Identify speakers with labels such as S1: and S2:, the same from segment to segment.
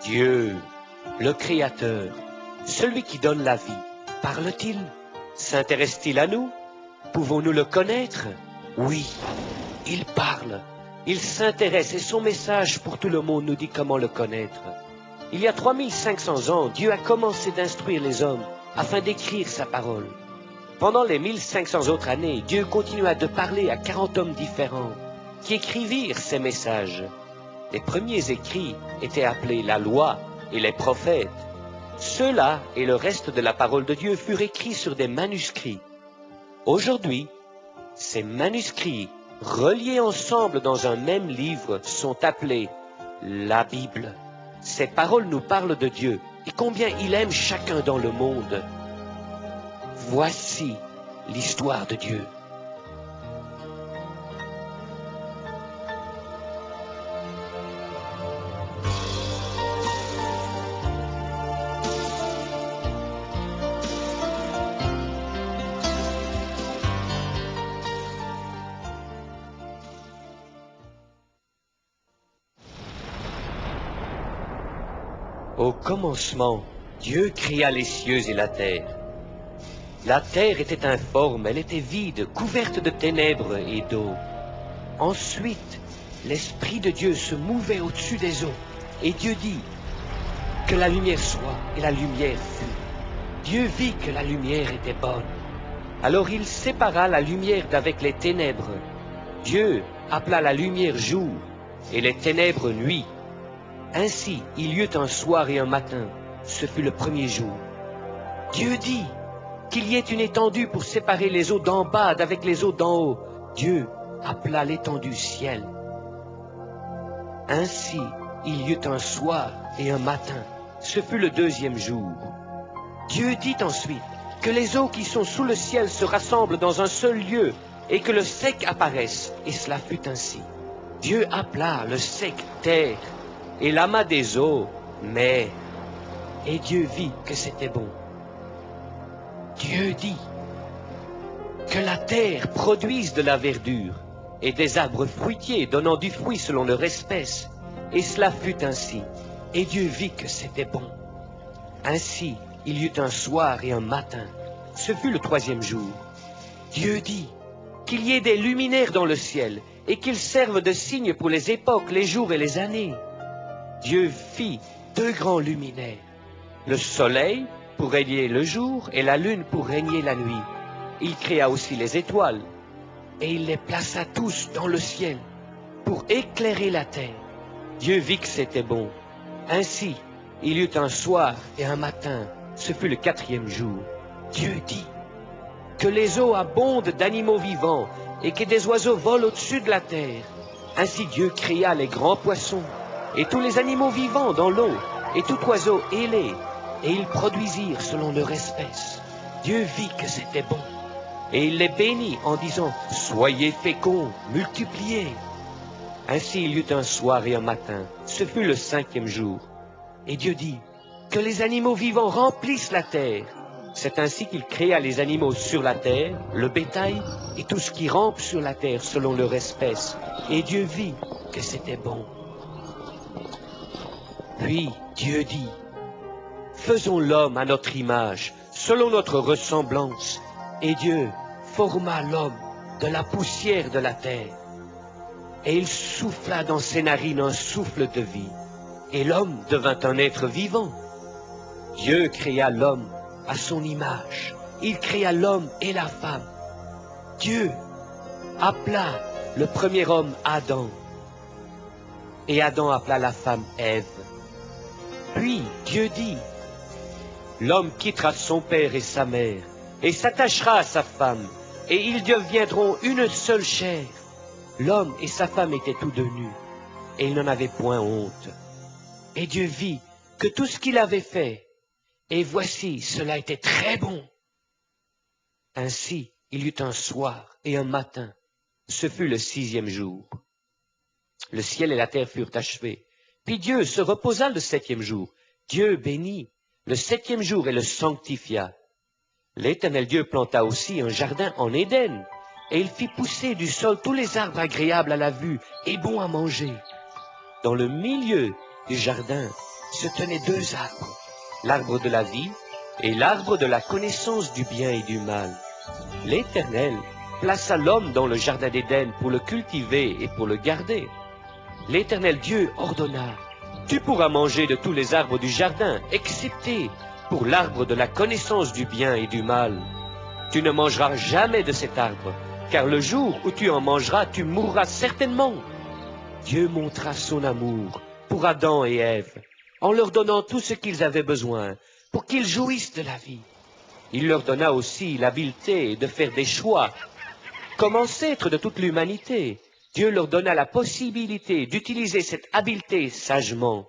S1: Dieu, le Créateur, celui qui donne la vie, parle-t-il? S'intéresse-t-il à nous? Pouvons-nous le connaître? Oui, il parle, il s'intéresse et son message pour tout le monde nous dit comment le connaître. Il y a 3500 ans, Dieu a commencé d'instruire les hommes afin d'écrire sa parole. Pendant les 1500 autres années, Dieu continua de parler à 40 hommes différents qui écrivirent ces messages. Les premiers écrits étaient appelés la loi et les prophètes. Ceux-là et le reste de la parole de Dieu furent écrits sur des manuscrits. Aujourd'hui, ces manuscrits, reliés ensemble dans un même livre, sont appelés la Bible. Ces paroles nous parlent de Dieu et combien il aime chacun dans le monde. Voici l'histoire de Dieu. Au commencement, Dieu créa les cieux et la terre. La terre était informe, elle était vide, couverte de ténèbres et d'eau. Ensuite, l'Esprit de Dieu se mouvait au-dessus des eaux, et Dieu dit que la lumière soit, et la lumière fut. Dieu vit que la lumière était bonne. Alors il sépara la lumière d'avec les ténèbres. Dieu appela la lumière jour, et les ténèbres nuit. Ainsi, il y eut un soir et un matin. Ce fut le premier jour. Dieu dit qu'il y ait une étendue pour séparer les eaux d'en bas d'avec les eaux d'en haut. Dieu appela l'étendue ciel. Ainsi, il y eut un soir et un matin. Ce fut le deuxième jour. Dieu dit ensuite que les eaux qui sont sous le ciel se rassemblent dans un seul lieu et que le sec apparaisse. Et cela fut ainsi. Dieu appela le sec terre et l'amas des eaux mer. Et Dieu vit que c'était bon. Dieu dit que la terre produise de la verdure et des arbres fruitiers donnant du fruit selon leur espèce. Et cela fut ainsi. Et Dieu vit que c'était bon. Ainsi, il y eut un soir et un matin. Ce fut le troisième jour. Dieu dit qu'il y ait des luminaires dans le ciel et qu'ils servent de signes pour les époques, les jours et les années. Dieu fit 2 grands luminaires, le soleil pour régner le jour et la lune pour régner la nuit. Il créa aussi les étoiles et il les plaça tous dans le ciel pour éclairer la terre. Dieu vit que c'était bon. Ainsi, il y eut un soir et un matin. Ce fut le 4e jour. Dieu dit que les eaux abondent d'animaux vivants et que des oiseaux volent au-dessus de la terre. Ainsi Dieu créa les grands poissons et tous les animaux vivants dans l'eau et tout oiseau ailé, et ils produisirent selon leur espèce. Dieu vit que c'était bon, et il les bénit en disant « Soyez féconds, multipliez ». Ainsi il y eut un soir et un matin. Ce fut le 5e jour. Et Dieu dit que les animaux vivants remplissent la terre. C'est ainsi qu'il créa les animaux sur la terre, le bétail et tout ce qui rampe sur la terre selon leur espèce. Et Dieu vit que c'était bon. Puis Dieu dit, faisons l'homme à notre image, selon notre ressemblance. Et Dieu forma l'homme de la poussière de la terre. Et il souffla dans ses narines un souffle de vie. Et l'homme devint un être vivant. Dieu créa l'homme à son image. Il créa l'homme et la femme. Dieu appela le premier homme Adam. Et Adam appela la femme Ève. Puis Dieu dit, l'homme quittera son père et sa mère, et s'attachera à sa femme, et ils deviendront une seule chair. L'homme et sa femme étaient tous deux nus, et ils n'en avaient point honte. Et Dieu vit que tout ce qu'il avait fait, et voici, cela était très bon. Ainsi, il y eut un soir et un matin. Ce fut le 6e jour. Le ciel et la terre furent achevés. Puis Dieu se reposa le 7e jour. Dieu bénit le 7e jour et le sanctifia. L'Éternel Dieu planta aussi un jardin en Éden, et il fit pousser du sol tous les arbres agréables à la vue et bons à manger. Dans le milieu du jardin, se tenaient deux arbres, l'arbre de la vie et l'arbre de la connaissance du bien et du mal. L'Éternel plaça l'homme dans le jardin d'Éden pour le cultiver et pour le garder. L'Éternel Dieu ordonna, « Tu pourras manger de tous les arbres du jardin, excepté pour l'arbre de la connaissance du bien et du mal. Tu ne mangeras jamais de cet arbre, car le jour où tu en mangeras, tu mourras certainement. » Dieu montra son amour pour Adam et Ève, en leur donnant tout ce qu'ils avaient besoin pour qu'ils jouissent de la vie. Il leur donna aussi l'habileté de faire des choix. Comme ancêtres de toute l'humanité, Dieu leur donna la possibilité d'utiliser cette habileté sagement.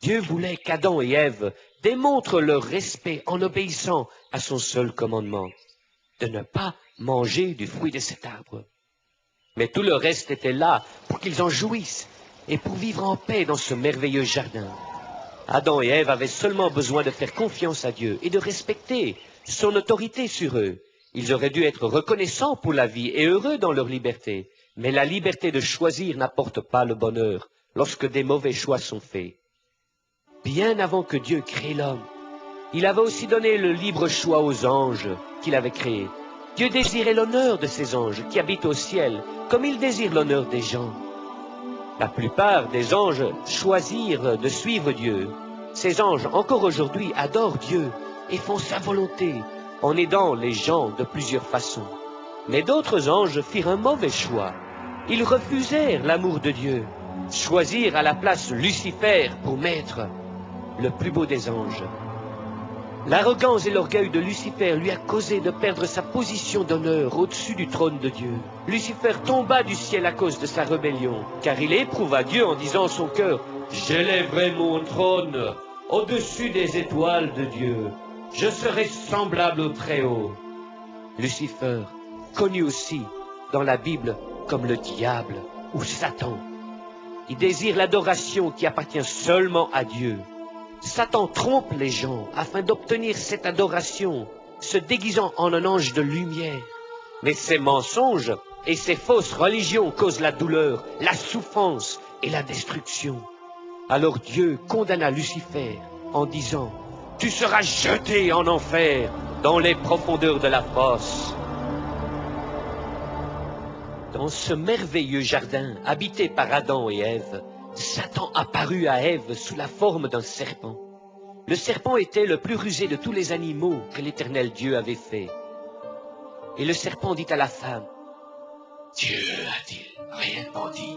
S1: Dieu voulait qu'Adam et Ève démontrent leur respect en obéissant à son seul commandement, de ne pas manger du fruit de cet arbre. Mais tout le reste était là pour qu'ils en jouissent et pour vivre en paix dans ce merveilleux jardin. Adam et Ève avaient seulement besoin de faire confiance à Dieu et de respecter son autorité sur eux. Ils auraient dû être reconnaissants pour la vie et heureux dans leur liberté. Mais la liberté de choisir n'apporte pas le bonheur lorsque des mauvais choix sont faits. Bien avant que Dieu crée l'homme, il avait aussi donné le libre choix aux anges qu'il avait créés. Dieu désirait l'honneur de ces anges qui habitent au ciel, comme il désire l'honneur des gens. La plupart des anges choisirent de suivre Dieu. Ces anges, encore aujourd'hui, adorent Dieu et font sa volonté en aidant les gens de plusieurs façons. Mais d'autres anges firent un mauvais choix. Ils refusèrent l'amour de Dieu, choisirent à la place Lucifer pour maître, le plus beau des anges. L'arrogance et l'orgueil de Lucifer lui a causé de perdre sa position d'honneur au-dessus du trône de Dieu. Lucifer tomba du ciel à cause de sa rébellion, car il éprouva Dieu en disant en son cœur, « J'élèverai mon trône au-dessus des étoiles de Dieu. Je serai semblable au Très-Haut. » Lucifer, connu aussi dans la Bible comme le diable ou Satan. Il désire l'adoration qui appartient seulement à Dieu. Satan trompe les gens afin d'obtenir cette adoration, se déguisant en un ange de lumière. Mais ces mensonges et ces fausses religions causent la douleur, la souffrance et la destruction. Alors Dieu condamna Lucifer en disant, « Tu seras jeté en enfer, dans les profondeurs de la fosse. » Dans ce merveilleux jardin habité par Adam et Ève, Satan apparut à Ève sous la forme d'un serpent. Le serpent était le plus rusé de tous les animaux que l'Éternel Dieu avait fait. Et le serpent dit à la femme, « Dieu a-t-il réellement dit,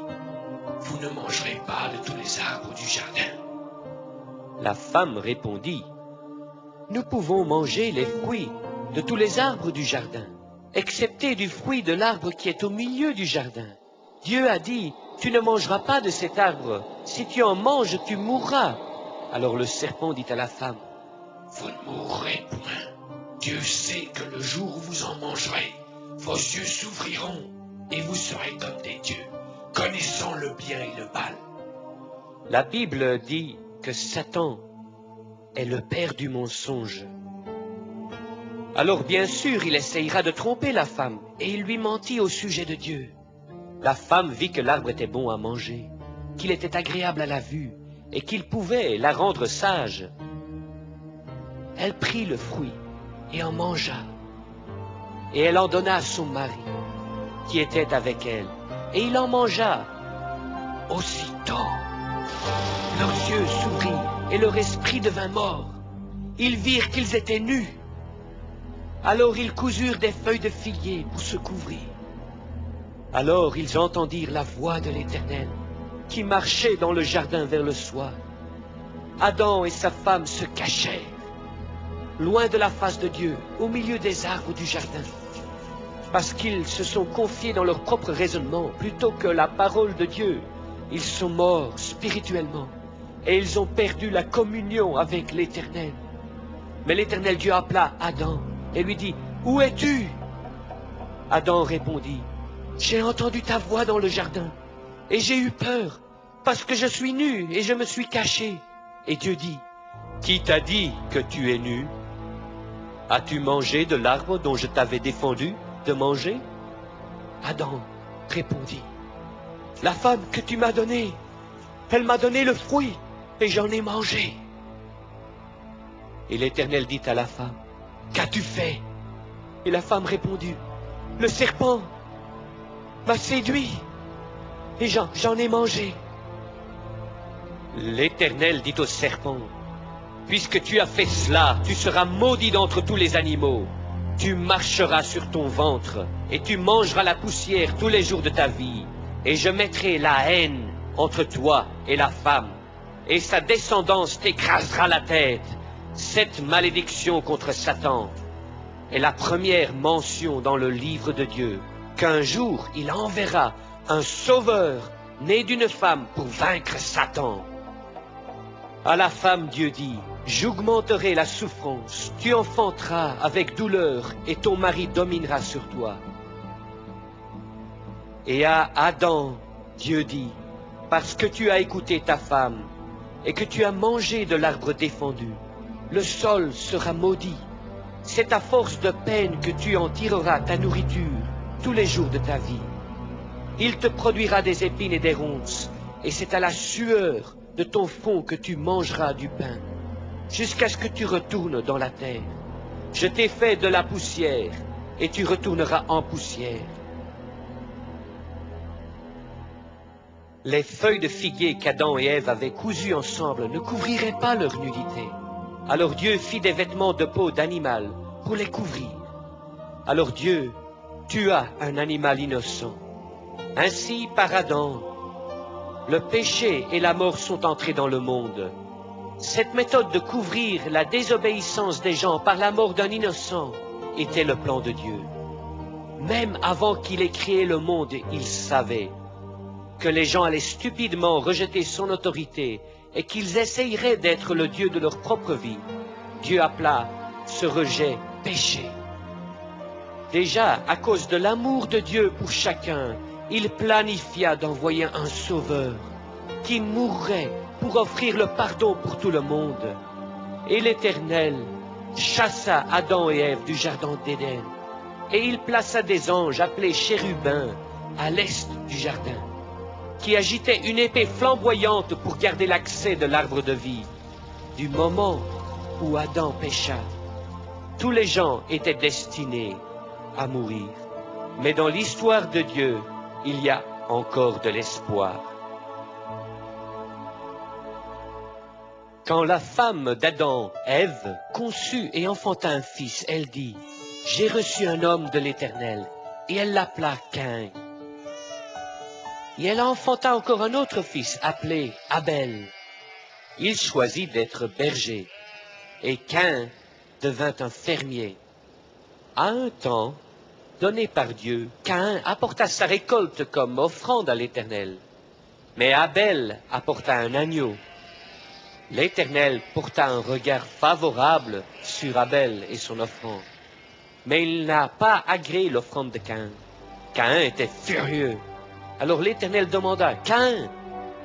S1: vous ne mangerez pas de tous les arbres du jardin? » La femme répondit, « Nous pouvons manger les fruits de tous les arbres du jardin, excepté du fruit de l'arbre qui est au milieu du jardin. Dieu a dit, tu ne mangeras pas de cet arbre. Si tu en manges, tu mourras. » Alors le serpent dit à la femme, « Vous ne mourrez point. Dieu sait que le jour où vous en mangerez, vos yeux s'ouvriront et vous serez comme des dieux, connaissant le bien et le mal. » La Bible dit que Satan est le père du mensonge. Alors bien sûr, il essayera de tromper la femme, et il lui mentit au sujet de Dieu. La femme vit que l'arbre était bon à manger, qu'il était agréable à la vue, et qu'il pouvait la rendre sage. Elle prit le fruit et en mangea, et elle en donna à son mari, qui était avec elle, et il en mangea. Aussitôt, leurs yeux s'ouvrirent, et leur esprit devint mort. Ils virent qu'ils étaient nus. Alors ils cousurent des feuilles de figuier pour se couvrir. Alors ils entendirent la voix de l'Éternel, qui marchait dans le jardin vers le soir. Adam et sa femme se cachèrent, loin de la face de Dieu, au milieu des arbres du jardin, parce qu'ils se sont confiés dans leur propre raisonnement plutôt que la parole de Dieu. Ils sont morts spirituellement, et ils ont perdu la communion avec l'Éternel. Mais l'Éternel Dieu appela Adam et lui dit, « Où es-tu » Adam répondit, « J'ai entendu ta voix dans le jardin, et j'ai eu peur, parce que je suis nu et je me suis caché. » Et Dieu dit, « Qui t'a dit que tu es nu? As-tu mangé de l'arbre dont je t'avais défendu de manger ?» Adam répondit, « La femme que tu m'as donnée, elle m'a donné le fruit, et j'en ai mangé. Et l'Éternel dit à la femme, qu'as-tu fait? Et la femme répondit, le serpent m'a séduit, et j'en ai mangé. L'Éternel dit au serpent, puisque tu as fait cela, tu seras maudit d'entre tous les animaux. Tu marcheras sur ton ventre, et tu mangeras la poussière tous les jours de ta vie. Et je mettrai la haine entre toi et la femme, et sa descendance t'écrasera la tête. Cette malédiction contre Satan est la première mention dans le livre de Dieu, qu'un jour il enverra un sauveur né d'une femme pour vaincre Satan. À la femme, Dieu dit, j'augmenterai la souffrance, tu enfanteras avec douleur, et ton mari dominera sur toi. Et à Adam, Dieu dit, parce que tu as écouté ta femme, et que tu as mangé de l'arbre défendu, le sol sera maudit. C'est à force de peine que tu en tireras ta nourriture tous les jours de ta vie. Il te produira des épines et des ronces, et c'est à la sueur de ton front que tu mangeras du pain, jusqu'à ce que tu retournes dans la terre. Je t'ai fait de la poussière, et tu retourneras en poussière. Les feuilles de figuier qu'Adam et Ève avaient cousues ensemble ne couvriraient pas leur nudité. Alors Dieu fit des vêtements de peau d'animal pour les couvrir. Alors Dieu tua un animal innocent. Ainsi, par Adam, le péché et la mort sont entrés dans le monde. Cette méthode de couvrir la désobéissance des gens par la mort d'un innocent était le plan de Dieu. Même avant qu'il ait créé le monde, il savait que les gens allaient stupidement rejeter son autorité et qu'ils essayeraient d'être le Dieu de leur propre vie. Dieu appela ce rejet péché. Déjà, à cause de l'amour de Dieu pour chacun, il planifia d'envoyer un sauveur qui mourrait pour offrir le pardon pour tout le monde. Et l'Éternel chassa Adam et Ève du jardin d'Éden, et il plaça des anges appelés chérubins à l'est du jardin, qui agitaient une épée flamboyante pour garder l'accès de l'arbre de vie. Du moment où Adam pécha, tous les gens étaient destinés à mourir. Mais dans l'histoire de Dieu, il y a encore de l'espoir. Quand la femme d'Adam, Ève, conçut et enfanta un fils, elle dit, « J'ai reçu un homme de l'Éternel », et elle l'appela Caïn. Et elle enfanta encore un autre fils appelé Abel. Il choisit d'être berger, et Caïn devint un fermier. À un temps donné par Dieu, Caïn apporta sa récolte comme offrande à l'Éternel. Mais Abel apporta un agneau. L'Éternel porta un regard favorable sur Abel et son offrande. Mais il n'a pas agréé l'offrande de Caïn. Caïn était furieux. Alors l'Éternel demanda, « Caïn,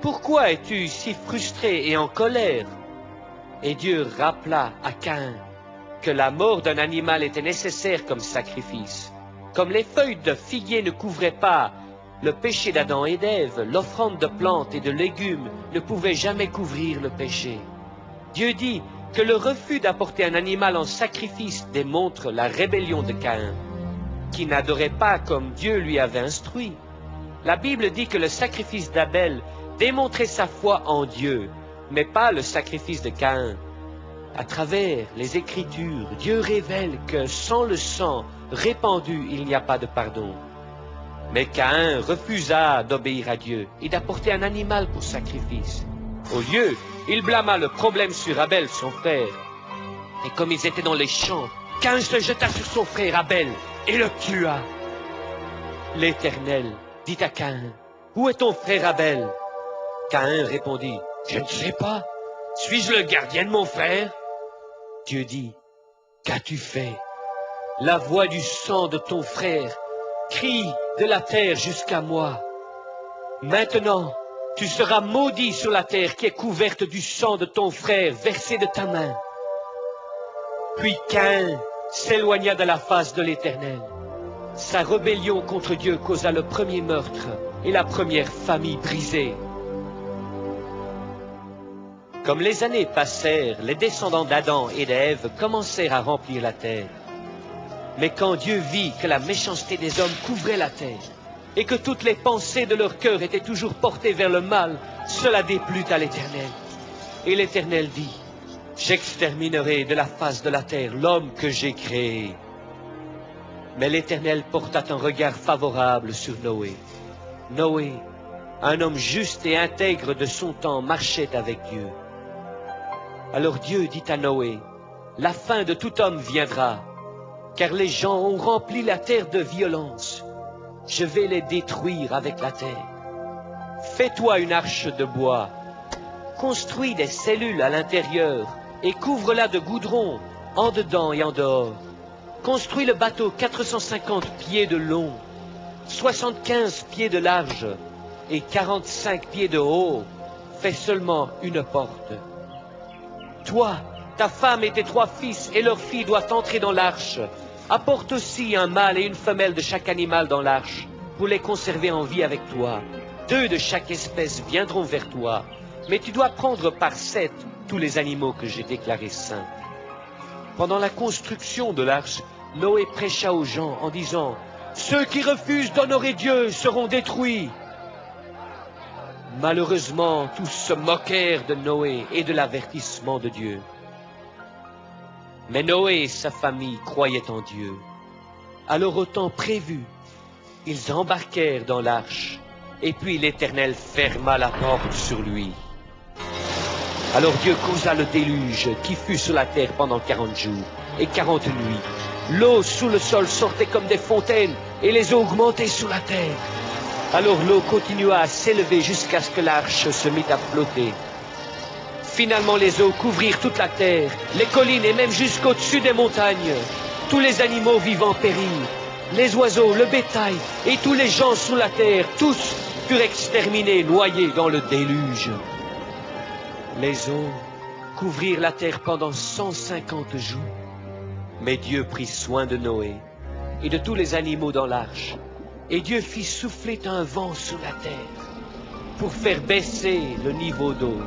S1: pourquoi es-tu si frustré et en colère ?» Et Dieu rappela à Caïn que la mort d'un animal était nécessaire comme sacrifice. Comme les feuilles de figuier ne couvraient pas le péché d'Adam et d'Ève, l'offrande de plantes et de légumes ne pouvait jamais couvrir le péché. Dieu dit que le refus d'apporter un animal en sacrifice démontre la rébellion de Caïn, qui n'adorait pas comme Dieu lui avait instruit. La Bible dit que le sacrifice d'Abel démontrait sa foi en Dieu, mais pas le sacrifice de Caïn. À travers les Écritures, Dieu révèle que sans le sang répandu, il n'y a pas de pardon. Mais Caïn refusa d'obéir à Dieu et d'apporter un animal pour sacrifice. Au lieu, il blâma le problème sur Abel, son frère. Et comme ils étaient dans les champs, Caïn se jeta sur son frère Abel et le tua. L'Éternel dit à Caïn, « Où est ton frère Abel ?» Caïn répondit, « Je ne sais pas. Suis-je le gardien de mon frère ?» Dieu dit, « Qu'as-tu fait? La voix du sang de ton frère crie de la terre jusqu'à moi. Maintenant, tu seras maudit sur la terre qui est couverte du sang de ton frère versé de ta main. » Puis Caïn s'éloigna de la face de l'Éternel. Sa rébellion contre Dieu causa le premier meurtre et la première famille brisée. Comme les années passèrent, les descendants d'Adam et d'Ève commencèrent à remplir la terre. Mais quand Dieu vit que la méchanceté des hommes couvrait la terre, et que toutes les pensées de leur cœur étaient toujours portées vers le mal, cela déplut à l'Éternel. Et l'Éternel dit, « J'exterminerai de la face de la terre l'homme que j'ai créé. » Mais l'Éternel porta un regard favorable sur Noé. Noé, un homme juste et intègre de son temps, marchait avec Dieu. Alors Dieu dit à Noé, « La fin de tout homme viendra, car les gens ont rempli la terre de violence. Je vais les détruire avec la terre. Fais-toi une arche de bois, construis des cellules à l'intérieur et couvre-la de goudron, en dedans et en dehors. Construis le bateau 450 pieds de long, 75 pieds de large et 45 pieds de haut. Fais seulement une porte. Toi, ta femme et tes 3 fils et leurs filles doivent entrer dans l'arche. Apporte aussi un mâle et une femelle de chaque animal dans l'arche, pour les conserver en vie avec toi. 2 de chaque espèce viendront vers toi, mais tu dois prendre par 7 tous les animaux que j'ai déclarés saints. Pendant la construction de l'arche, Noé prêcha aux gens en disant, « Ceux qui refusent d'honorer Dieu seront détruits. » Malheureusement, tous se moquèrent de Noé et de l'avertissement de Dieu. Mais Noé et sa famille croyaient en Dieu. Alors au temps prévu, ils embarquèrent dans l'arche, et puis l'Éternel ferma la porte sur lui. Alors Dieu causa le déluge qui fut sur la terre pendant 40 jours et 40 nuits. L'eau sous le sol sortait comme des fontaines, et les eaux augmentaient sous la terre. Alors l'eau continua à s'élever jusqu'à ce que l'arche se mit à flotter. Finalement, les eaux couvrirent toute la terre, les collines et même jusqu'au-dessus des montagnes. Tous les animaux vivants périrent, les oiseaux, le bétail et tous les gens sous la terre, tous furent exterminés, noyés dans le déluge. Les eaux couvrirent la terre pendant 150 jours. Mais Dieu prit soin de Noé et de tous les animaux dans l'arche. Et Dieu fit souffler un vent sur la terre pour faire baisser le niveau d'eau.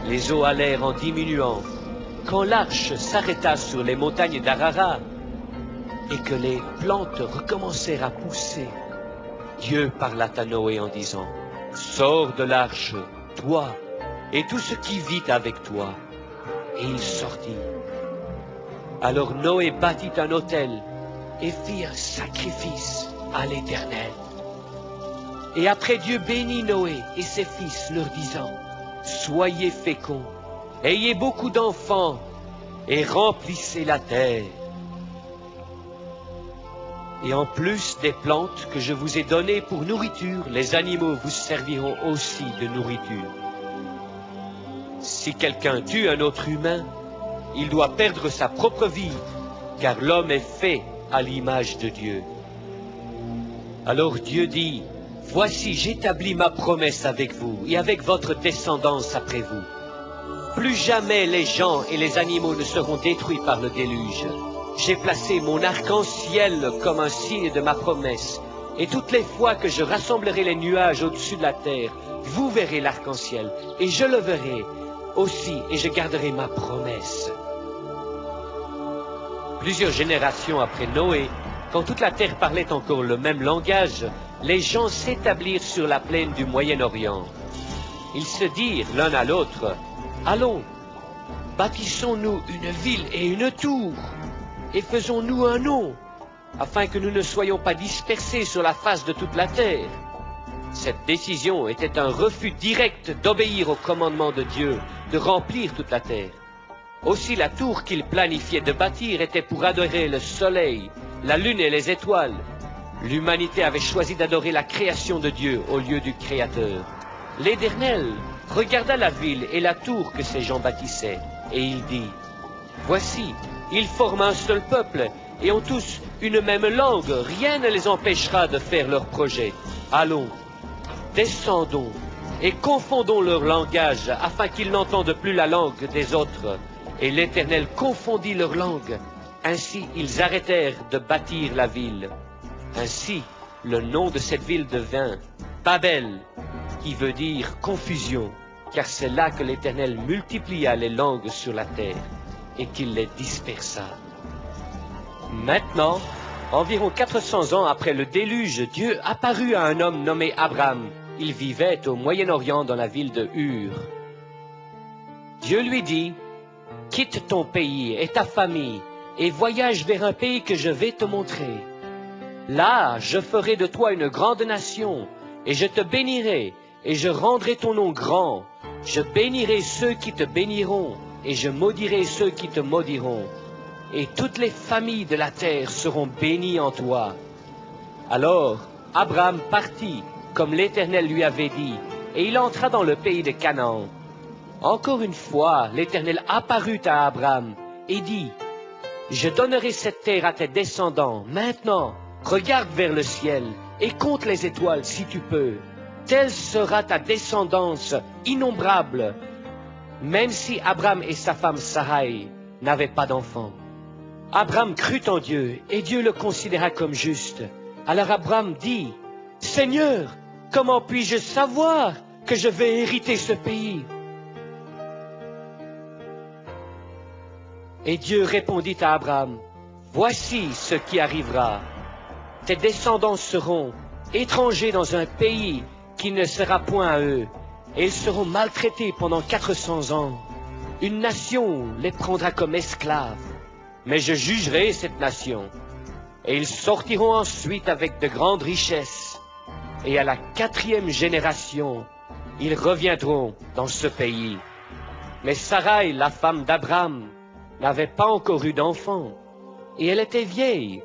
S1: Les eaux allèrent en diminuant quand l'arche s'arrêta sur les montagnes d'Ararat et que les plantes recommencèrent à pousser. Dieu parla à Noé en disant, « Sors de l'arche, toi et tout ce qui vit avec toi. » Et il sortit. Alors Noé bâtit un autel et fit un sacrifice à l'Éternel. Et après Dieu bénit Noé et ses fils, leur disant, « Soyez féconds, ayez beaucoup d'enfants, et remplissez la terre. Et en plus des plantes que je vous ai données pour nourriture, les animaux vous serviront aussi de nourriture. Si quelqu'un tue un autre humain, il doit perdre sa propre vie, car l'homme est fait à l'image de Dieu. » Alors Dieu dit, « Voici, j'établis ma promesse avec vous et avec votre descendance après vous. Plus jamais les gens et les animaux ne seront détruits par le déluge. J'ai placé mon arc-en-ciel comme un signe de ma promesse, et toutes les fois que je rassemblerai les nuages au-dessus de la terre, vous verrez l'arc-en-ciel, et je le verrai aussi, et je garderai ma promesse. » Plusieurs générations après Noé, quand toute la terre parlait encore le même langage, les gens s'établirent sur la plaine du Moyen-Orient. Ils se dirent l'un à l'autre, « Allons, bâtissons-nous une ville et une tour, et faisons-nous un nom, afin que nous ne soyons pas dispersés sur la face de toute la terre. » Cette décision était un refus direct d'obéir au commandement de Dieu, de remplir toute la terre. Aussi la tour qu'il planifiait de bâtir était pour adorer le soleil, la lune et les étoiles. L'humanité avait choisi d'adorer la création de Dieu au lieu du Créateur. L'Éternel regarda la ville et la tour que ces gens bâtissaient, et il dit, « Voici, ils forment un seul peuple et ont tous une même langue. Rien ne les empêchera de faire leur projet. Allons, descendons et confondons leur langage afin qu'ils n'entendent plus la langue des autres. » Et l'Éternel confondit leur langue. Ainsi, ils arrêtèrent de bâtir la ville. Ainsi, le nom de cette ville devint Babel, qui veut dire confusion. car c'est là que l'Éternel multiplia les langues sur la terre et qu'il les dispersa. Maintenant, environ 400 ans après le déluge, Dieu apparut à un homme nommé Abram. Il vivait au Moyen-Orient dans la ville de Ur. Dieu lui dit, « Quitte ton pays et ta famille et voyage vers un pays que je vais te montrer. Là, je ferai de toi une grande nation, et je te bénirai, et je rendrai ton nom grand. Je bénirai ceux qui te béniront, et je maudirai ceux qui te maudiront. Et toutes les familles de la terre seront bénies en toi. » Alors, Abram partit, comme l'Éternel lui avait dit, et il entra dans le pays de Canaan. Encore une fois, l'Éternel apparut à Abram et dit, « Je donnerai cette terre à tes descendants. Maintenant, regarde vers le ciel et compte les étoiles si tu peux. Telle sera ta descendance innombrable. » Même si Abram et sa femme Sarai n'avaient pas d'enfants. Abram crut en Dieu et Dieu le considéra comme juste. Alors Abram dit, « Seigneur, comment puis-je savoir que je vais hériter ce pays ?» Et Dieu répondit à Abram, « Voici ce qui arrivera. Tes descendants seront étrangers dans un pays qui ne sera point à eux, et ils seront maltraités pendant 400 ans. Une nation les prendra comme esclaves, mais je jugerai cette nation, et ils sortiront ensuite avec de grandes richesses, et à la 4e génération, ils reviendront dans ce pays. Mais Sarai, la femme d'Abram, n'avait pas encore eu d'enfant, et elle était vieille.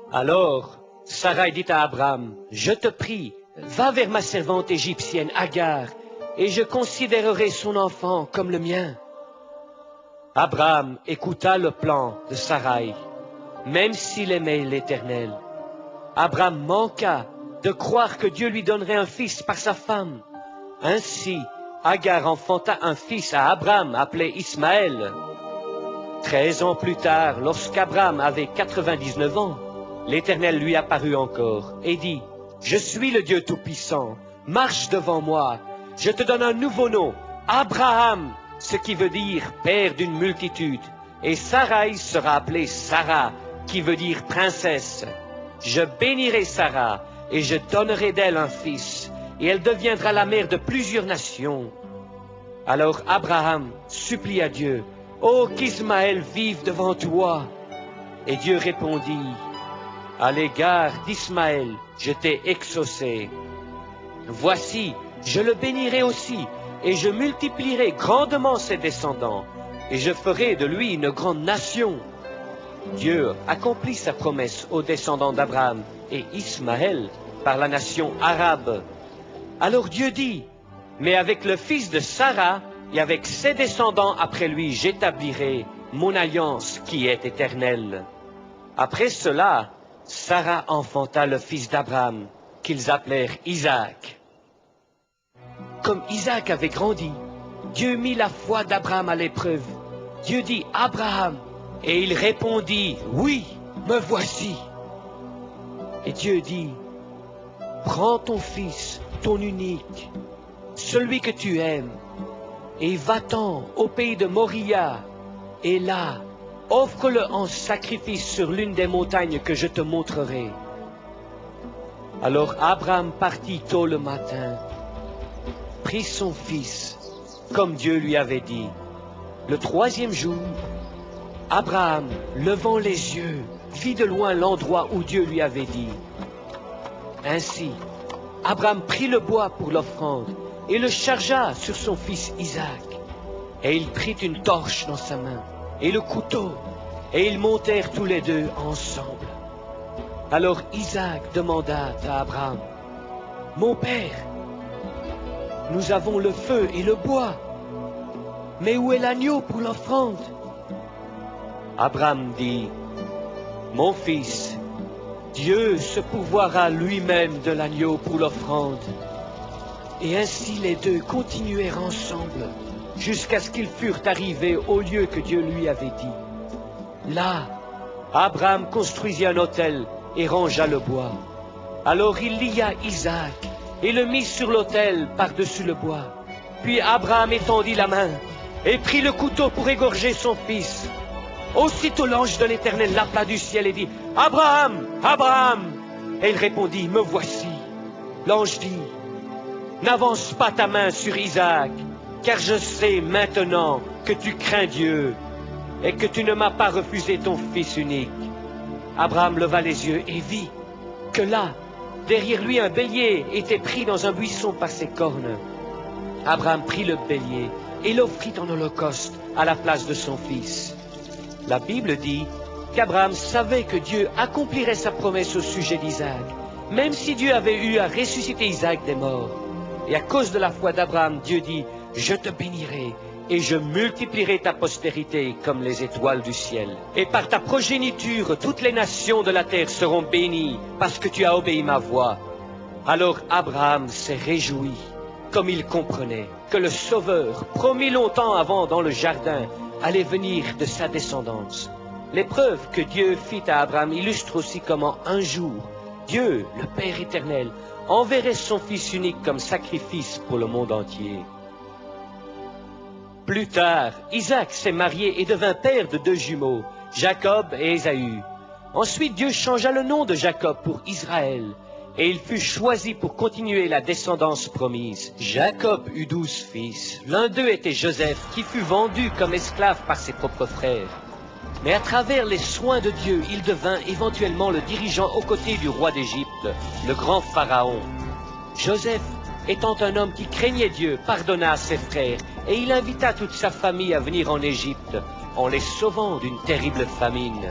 S1: Alors, Sarai dit à Abram, « Je te prie, va vers ma servante égyptienne Agar, et je considérerai son enfant comme le mien. » Abram écouta le plan de Sarai, même s'il aimait l'Éternel. Abram manqua de croire que Dieu lui donnerait un fils par sa femme. Ainsi, Agar enfanta un fils à Abram appelé Ismaël. 13 ans plus tard, lorsqu'Abram avait 99 ans, l'Éternel lui apparut encore et dit, « Je suis le Dieu Tout-Puissant, marche devant moi, je te donne un nouveau nom, Abraham, ce qui veut dire père d'une multitude, et Sarai sera appelée Sarah, qui veut dire princesse. Je bénirai Sarah, et je donnerai d'elle un fils, et elle deviendra la mère de plusieurs nations. » Alors Abraham supplia Dieu, « Oh, qu'Ismaël vive devant toi !» Et Dieu répondit, « À l'égard d'Ismaël, je t'ai exaucé. Voici, je le bénirai aussi, et je multiplierai grandement ses descendants, et je ferai de lui une grande nation. » Dieu accomplit sa promesse aux descendants d'Abraham et Ismaël par la nation arabe. Alors Dieu dit, « Mais avec le fils de Sarah, et avec ses descendants après lui, j'établirai mon alliance qui est éternelle. » Après cela, Sarah enfanta le fils d'Abraham, qu'ils appelèrent Isaac. Comme Isaac avait grandi, Dieu mit la foi d'Abraham à l'épreuve. Dieu dit, « Abraham !» Et il répondit, « Oui, me voici. » Et Dieu dit, « Prends ton fils, ton unique, celui que tu aimes, et va-t'en au pays de Moria, et là, offre-le en sacrifice sur l'une des montagnes que je te montrerai. » Alors Abraham partit tôt le matin, prit son fils, comme Dieu lui avait dit. Le 3e jour, Abraham, levant les yeux, vit de loin l'endroit où Dieu lui avait dit. Ainsi, Abraham prit le bois pour l'offrande et le chargea sur son fils Isaac. Et il prit une torche dans sa main et le couteau, et ils montèrent tous les deux ensemble. Alors Isaac demanda à Abraham, « Mon père, nous avons le feu et le bois, mais où est l'agneau pour l'offrande ?» Abraham dit, « Mon fils, Dieu se pourvoira lui-même de l'agneau pour l'offrande. » Et ainsi les deux continuèrent ensemble, jusqu'à ce qu'ils furent arrivés au lieu que Dieu lui avait dit. Là, Abraham construisit un autel et rangea le bois. Alors il lia Isaac et le mit sur l'autel par-dessus le bois. Puis Abraham étendit la main et prit le couteau pour égorger son fils. Aussitôt l'ange de l'Éternel l'appela du ciel et dit, « Abraham, Abraham !» Et il répondit, « Me voici. » L'ange dit, « N'avance pas ta main sur Isaac, car je sais maintenant que tu crains Dieu et que tu ne m'as pas refusé ton fils unique. » Abraham leva les yeux et vit que là, derrière lui, un bélier était pris dans un buisson par ses cornes. Abraham prit le bélier et l'offrit en holocauste à la place de son fils. La Bible dit qu'Abraham savait que Dieu accomplirait sa promesse au sujet d'Isaac, même si Dieu avait eu à ressusciter Isaac des morts. Et à cause de la foi d'Abraham, Dieu dit, « Je te bénirai et je multiplierai ta postérité comme les étoiles du ciel. Et par ta progéniture, toutes les nations de la terre seront bénies parce que tu as obéi ma voix. » Alors Abraham s'est réjoui, comme il comprenait que le Sauveur, promis longtemps avant dans le jardin, allait venir de sa descendance. L'épreuve que Dieu fit à Abraham illustre aussi comment un jour, Dieu, le Père éternel, enverrait son Fils unique comme sacrifice pour le monde entier. Plus tard, Isaac s'est marié et devint père de 2 jumeaux, Jacob et Ésaü. Ensuite, Dieu changea le nom de Jacob pour Israël, et il fut choisi pour continuer la descendance promise. Jacob eut 12 fils. L'un d'eux était Joseph, qui fut vendu comme esclave par ses propres frères. Mais à travers les soins de Dieu, il devint éventuellement le dirigeant aux côtés du roi d'Égypte, le grand Pharaon. Joseph, étant un homme qui craignait Dieu, pardonna à ses frères, et il invita toute sa famille à venir en Égypte, en les sauvant d'une terrible famine.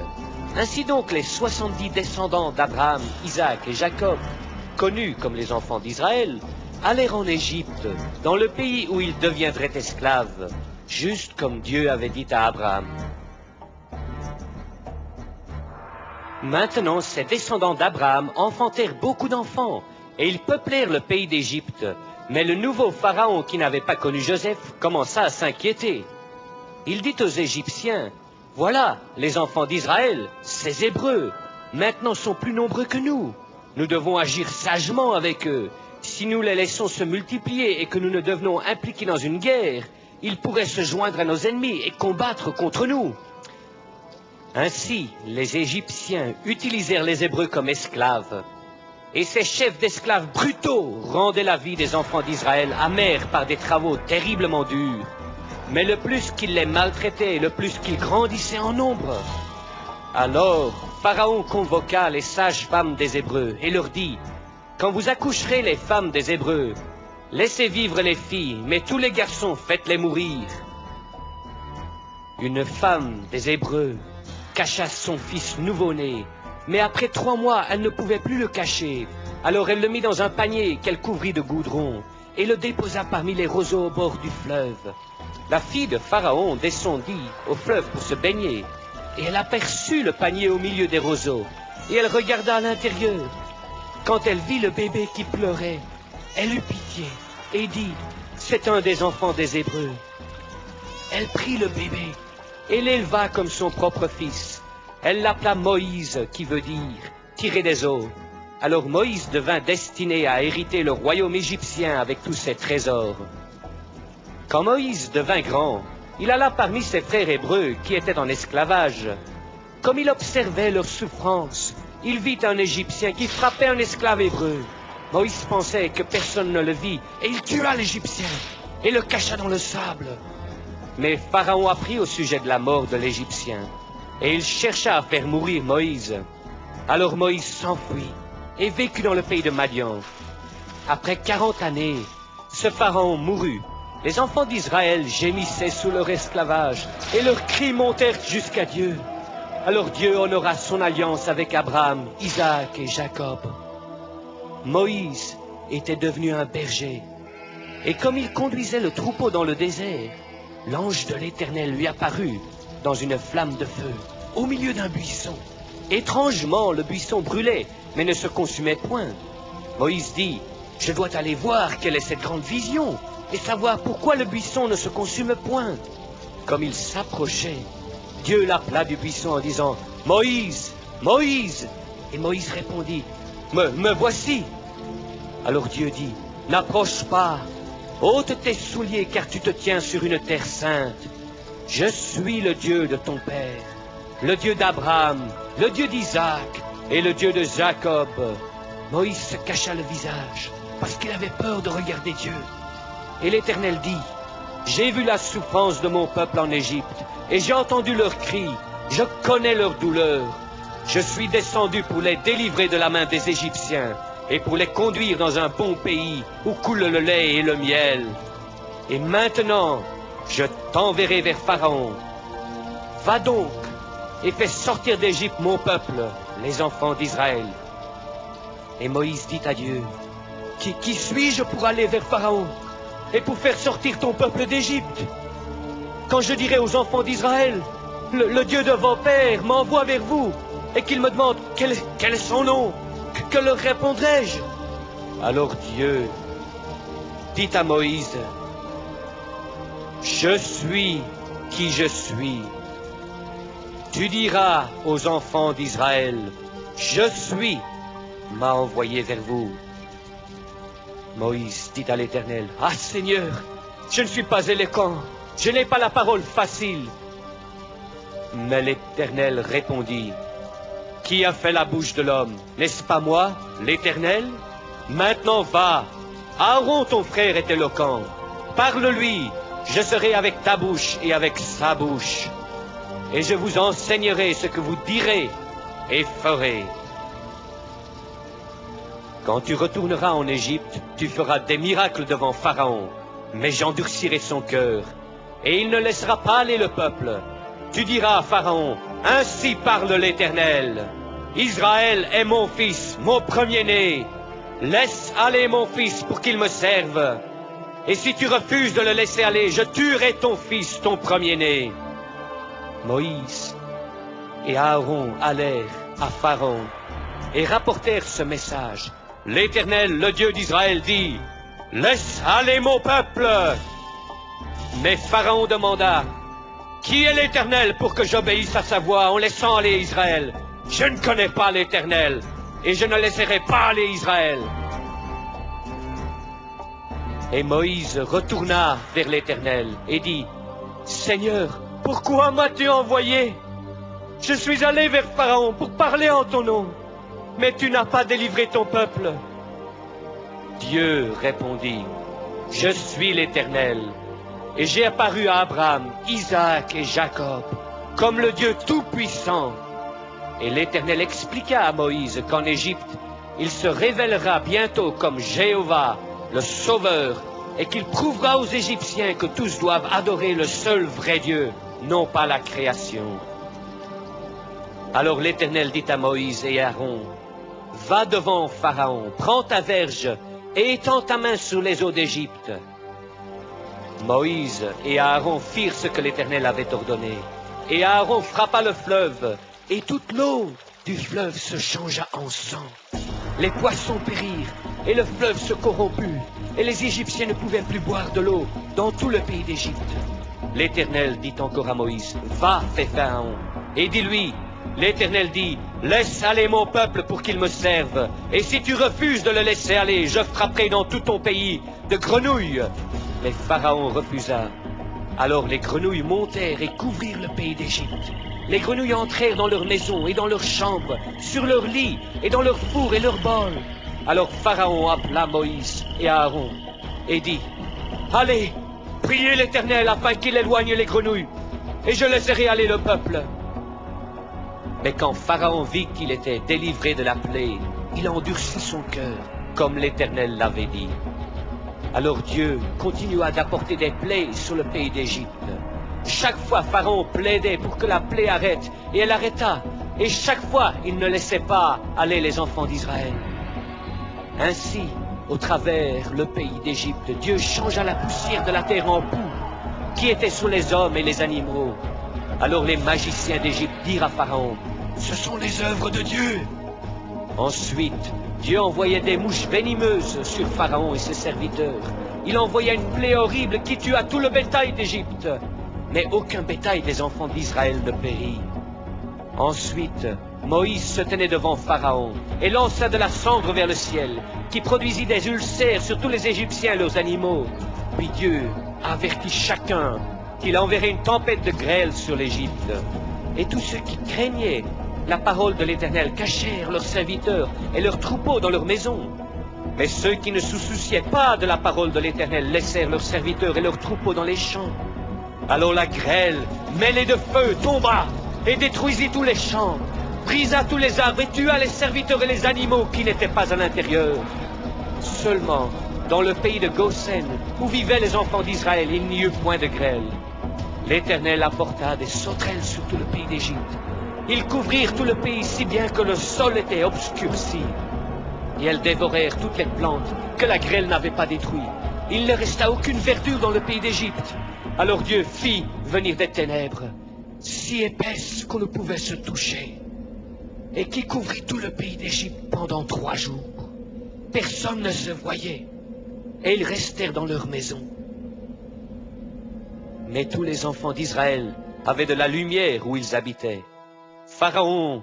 S1: Ainsi donc les 70 descendants d'Abraham, Isaac et Jacob, connus comme les enfants d'Israël, allèrent en Égypte, dans le pays où ils deviendraient esclaves, juste comme Dieu avait dit à Abraham. Maintenant, ces descendants d'Abraham enfantèrent beaucoup d'enfants, et ils peuplèrent le pays d'Égypte. Mais le nouveau Pharaon, qui n'avait pas connu Joseph, commença à s'inquiéter. Il dit aux Égyptiens, « Voilà, les enfants d'Israël, ces Hébreux, maintenant sont plus nombreux que nous. Nous devons agir sagement avec eux. Si nous les laissons se multiplier et que nous ne devenons impliqués dans une guerre, ils pourraient se joindre à nos ennemis et combattre contre nous. » Ainsi, les Égyptiens utilisèrent les Hébreux comme esclaves. Et ces chefs d'esclaves brutaux rendaient la vie des enfants d'Israël amère par des travaux terriblement durs. Mais le plus qu'ils les maltraitaient, le plus qu'ils grandissaient en nombre. Alors, Pharaon convoqua les sages femmes des Hébreux et leur dit, « Quand vous accoucherez les femmes des Hébreux, laissez vivre les filles, mais tous les garçons, faites-les mourir. » Une femme des Hébreux cacha son fils nouveau-né, mais après 3 mois, elle ne pouvait plus le cacher. Alors elle le mit dans un panier qu'elle couvrit de goudron et le déposa parmi les roseaux au bord du fleuve. La fille de Pharaon descendit au fleuve pour se baigner, et elle aperçut le panier au milieu des roseaux, et elle regarda à l'intérieur. Quand elle vit le bébé qui pleurait, elle eut pitié et dit, « C'est un des enfants des Hébreux. » Elle prit le bébé et l'éleva comme son propre fils. Elle l'appela Moïse, qui veut dire « tirer des eaux ». Alors Moïse devint destiné à hériter le royaume égyptien avec tous ses trésors. Quand Moïse devint grand, il alla parmi ses frères hébreux qui étaient en esclavage. Comme il observait leur souffrance, il vit un Égyptien qui frappait un esclave hébreu. Moïse pensait que personne ne le vit, et il tua l'Égyptien et le cacha dans le sable. Mais Pharaon apprit au sujet de la mort de l'Égyptien, et il chercha à faire mourir Moïse. Alors Moïse s'enfuit et vécut dans le pays de Madian. Après 40 années, ce Pharaon mourut. Les enfants d'Israël gémissaient sous leur esclavage, et leurs cris montèrent jusqu'à Dieu. Alors Dieu honora son alliance avec Abraham, Isaac et Jacob. Moïse était devenu un berger, et comme il conduisait le troupeau dans le désert, l'ange de l'Éternel lui apparut dans une flamme de feu, au milieu d'un buisson. Étrangement, le buisson brûlait, mais ne se consumait point. Moïse dit, « Je dois aller voir quelle est cette grande vision, et savoir pourquoi le buisson ne se consume point. » Comme il s'approchait, Dieu l'appela du buisson en disant, « Moïse, Moïse !» Et Moïse répondit, « Me voici !» Alors Dieu dit, « N'approche pas, ôte tes souliers, car tu te tiens sur une terre sainte. Je suis le Dieu de ton père, le Dieu d'Abraham, le Dieu d'Isaac et le Dieu de Jacob. » Moïse se cacha le visage, parce qu'il avait peur de regarder Dieu. Et l'Éternel dit, « J'ai vu la souffrance de mon peuple en Égypte, et j'ai entendu leurs cris, je connais leur douleur. Je suis descendu pour les délivrer de la main des Égyptiens, et pour les conduire dans un bon pays où coule le lait et le miel. Et maintenant, je t'enverrai vers Pharaon. Va donc et fais sortir d'Égypte mon peuple, les enfants d'Israël. » Et Moïse dit à Dieu, « Qui suis-je pour aller vers Pharaon et pour faire sortir ton peuple d'Égypte? Quand je dirai aux enfants d'Israël, le Dieu de vos pères m'envoie vers vous, et qu'il me demande quel est son nom, que leur répondrai-je? » Alors Dieu dit à Moïse, « Je suis qui je suis. Tu diras aux enfants d'Israël, je suis, m'a envoyé vers vous. » Moïse dit à l'Éternel, « Ah Seigneur, je ne suis pas éloquent, je n'ai pas la parole facile. » Mais l'Éternel répondit, « Qui a fait la bouche de l'homme? N'est-ce pas moi, l'Éternel? Maintenant va, Aaron ton frère est éloquent. Parle-lui, je serai avec ta bouche et avec sa bouche. Et je vous enseignerai ce que vous direz et ferez. Quand tu retourneras en Égypte, tu feras des miracles devant Pharaon, mais j'endurcirai son cœur, et il ne laissera pas aller le peuple. Tu diras à Pharaon, ainsi parle l'Éternel. Israël est mon fils, mon premier-né. Laisse aller mon fils pour qu'il me serve. Et si tu refuses de le laisser aller, je tuerai ton fils, ton premier-né. » Moïse et Aaron allèrent à Pharaon et rapportèrent ce message. « L'Éternel, le Dieu d'Israël, dit, « Laisse aller mon peuple. » Mais Pharaon demanda, « Qui est l'Éternel pour que j'obéisse à sa voix en laissant aller Israël? Je ne connais pas l'Éternel, et je ne laisserai pas aller Israël. » Et Moïse retourna vers l'Éternel et dit, « Seigneur, pourquoi m'as-tu envoyé? Je suis allé vers Pharaon pour parler en ton nom, mais tu n'as pas délivré ton peuple. » Dieu répondit, « Je suis l'Éternel, et j'ai apparu à Abraham, Isaac et Jacob, comme le Dieu Tout-Puissant. » Et l'Éternel expliqua à Moïse qu'en Égypte, il se révélera bientôt comme Jéhovah, le Sauveur, et qu'il prouvera aux Égyptiens que tous doivent adorer le seul vrai Dieu, non pas la création. Alors l'Éternel dit à Moïse et Aaron, « Va devant Pharaon, prends ta verge et étends ta main sur les eaux d'Égypte. » Moïse et Aaron firent ce que l'Éternel avait ordonné. Et Aaron frappa le fleuve, et toute l'eau du fleuve se changea en sang. Les poissons périrent, et le fleuve se corromput, et les Égyptiens ne pouvaient plus boire de l'eau dans tout le pays d'Égypte. L'Éternel dit encore à Moïse, « Va, fais Pharaon, et dis-lui, l'Éternel dit, laisse aller mon peuple pour qu'il me serve, et si tu refuses de le laisser aller, je frapperai dans tout ton pays de grenouilles. » Mais Pharaon refusa. Alors les grenouilles montèrent et couvrirent le pays d'Égypte. Les grenouilles entrèrent dans leurs maisons et dans leurs chambres, sur leurs lits et dans leurs fours et leurs bols. Alors Pharaon appela Moïse et Aaron et dit, « Allez, priez l'Éternel afin qu'il éloigne les grenouilles, et je laisserai aller le peuple. » Mais quand Pharaon vit qu'il était délivré de la plaie, il endurcit son cœur, comme l'Éternel l'avait dit. Alors Dieu continua d'apporter des plaies sur le pays d'Égypte. Chaque fois, Pharaon plaidait pour que la plaie arrête, et elle arrêta. Et chaque fois, il ne laissait pas aller les enfants d'Israël. Ainsi, au travers le pays d'Égypte, Dieu changea la poussière de la terre en boue, qui était sur les hommes et les animaux. Alors les magiciens d'Égypte dirent à Pharaon, « Ce sont les œuvres de Dieu. » Ensuite, Dieu envoyait des mouches venimeuses sur Pharaon et ses serviteurs. Il envoya une plaie horrible qui tua tout le bétail d'Égypte. Mais aucun bétail des enfants d'Israël ne périt. Ensuite, Moïse se tenait devant Pharaon et lança de la cendre vers le ciel, qui produisit des ulcères sur tous les Égyptiens et leurs animaux. Puis Dieu avertit chacun qu'il enverrait une tempête de grêle sur l'Égypte. Et tous ceux qui craignaient la parole de l'Éternel cachèrent leurs serviteurs et leurs troupeaux dans leurs maisons. Mais ceux qui ne se souciaient pas de la parole de l'Éternel laissèrent leurs serviteurs et leurs troupeaux dans les champs. Alors la grêle, mêlée de feu, tomba et détruisit tous les champs, brisa tous les arbres et tua les serviteurs et les animaux qui n'étaient pas à l'intérieur. Seulement, dans le pays de Goshen, où vivaient les enfants d'Israël, il n'y eut point de grêle. L'Éternel apporta des sauterelles sur tout le pays d'Égypte. Ils couvrirent tout le pays si bien que le sol était obscurci. Et elles dévorèrent toutes les plantes que la grêle n'avait pas détruites. Il ne resta aucune verdure dans le pays d'Égypte. Alors Dieu fit venir des ténèbres, si épaisses qu'on ne pouvait se toucher, et qui couvrit tout le pays d'Égypte pendant 3 jours. Personne ne se voyait, et ils restèrent dans leur maison. Mais tous les enfants d'Israël avaient de la lumière où ils habitaient. Pharaon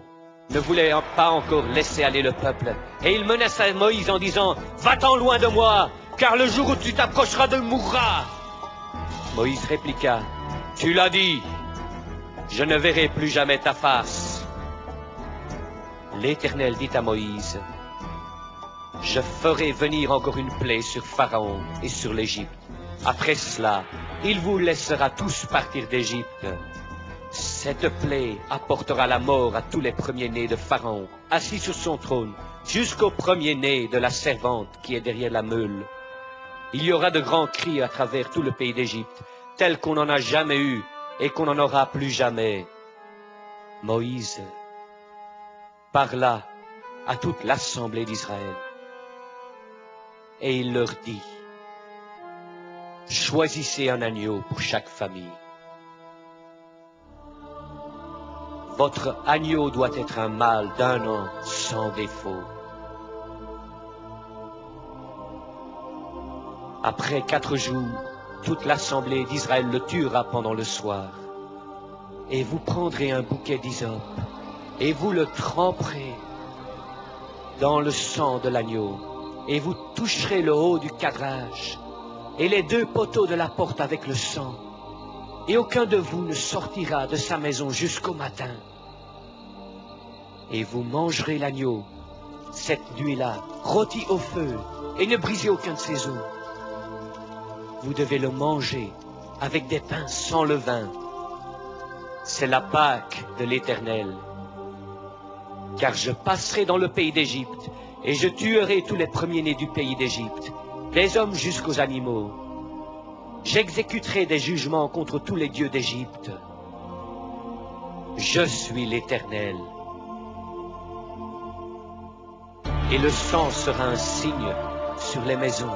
S1: ne voulait pas encore laisser aller le peuple, et il menaça Moïse en disant « Va-t'en loin de moi, car le jour où tu t'approcheras de mourras !» Moïse répliqua « Tu l'as dit, je ne verrai plus jamais ta face. » L'Éternel dit à Moïse « Je ferai venir encore une plaie sur Pharaon et sur l'Égypte. Après cela, il vous laissera tous partir d'Égypte. Cette plaie apportera la mort à tous les premiers-nés de Pharaon, assis sur son trône, jusqu'au premier-né de la servante qui est derrière la meule. Il y aura de grands cris à travers tout le pays d'Égypte, tels qu'on n'en a jamais eu et qu'on n'en aura plus jamais. » Moïse parla à toute l'assemblée d'Israël. Et il leur dit, « Choisissez un agneau pour chaque famille. Votre agneau doit être un mâle d'1 an sans défaut. » Après 4 jours, toute l'assemblée d'Israël le tuera pendant le soir. Et vous prendrez un bouquet d'hysope, et vous le tremperez dans le sang de l'agneau, et vous toucherez le haut du cadrage, et les 2 poteaux de la porte avec le sang, et aucun de vous ne sortira de sa maison jusqu'au matin. Et vous mangerez l'agneau cette nuit-là, rôti au feu, et ne brisez aucun de ses os. Vous devez le manger avec des pains sans levain. C'est la Pâque de l'Éternel. Car je passerai dans le pays d'Égypte, et je tuerai tous les premiers-nés du pays d'Égypte, des hommes jusqu'aux animaux. J'exécuterai des jugements contre tous les dieux d'Égypte. Je suis l'Éternel. Et le sang sera un signe sur les maisons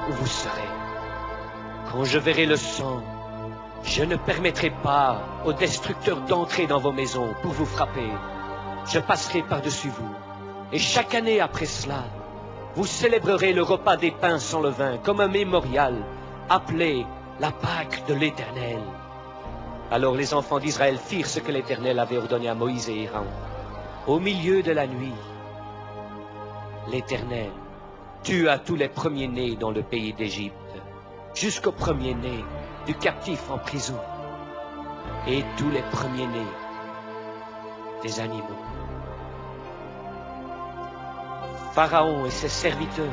S1: où vous serez. Quand je verrai le sang, je ne permettrai pas aux destructeurs d'entrer dans vos maisons pour vous frapper. Je passerai par-dessus vous. Et chaque année après cela, vous célébrerez le repas des pains sans levain comme un mémorial, appelé la Pâque de l'Éternel. Alors les enfants d'Israël firent ce que l'Éternel avait ordonné à Moïse et Aaron. Au milieu de la nuit, l'Éternel tua tous les premiers-nés dans le pays d'Égypte, jusqu'au premier-né du captif en prison, et tous les premiers-nés des animaux. Pharaon et ses serviteurs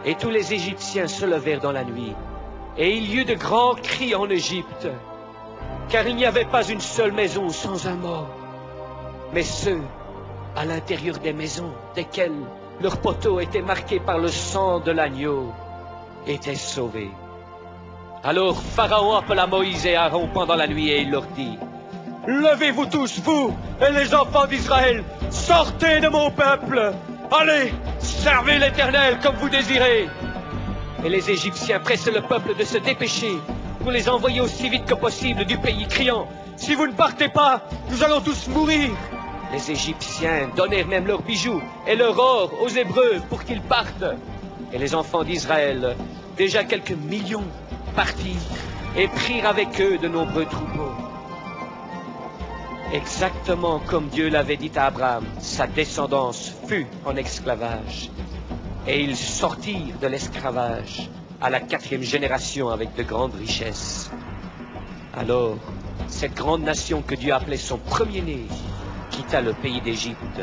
S1: et tous les Égyptiens se levèrent dans la nuit, et il y eut de grands cris en Égypte, car il n'y avait pas une seule maison sans un mort. Mais ceux à l'intérieur des maisons, desquels leurs poteaux étaient marqués par le sang de l'agneau, étaient sauvés. Alors Pharaon appela Moïse et Aaron pendant la nuit et il leur dit, « Levez-vous tous, vous et les enfants d'Israël, sortez de mon peuple, allez, servez l'Éternel comme vous désirez. » Et les Égyptiens pressaient le peuple de se dépêcher pour les envoyer aussi vite que possible du pays, criant, « Si vous ne partez pas, nous allons tous mourir. » Les Égyptiens donnèrent même leurs bijoux et leur or aux Hébreux pour qu'ils partent. Et les enfants d'Israël, déjà quelques millions, partirent et prirent avec eux de nombreux troupeaux. Exactement comme Dieu l'avait dit à Abraham, sa descendance fut en esclavage. Et ils sortirent de l'esclavage à la 4e génération avec de grandes richesses. Alors, cette grande nation que Dieu appelait son premier-né quitta le pays d'Égypte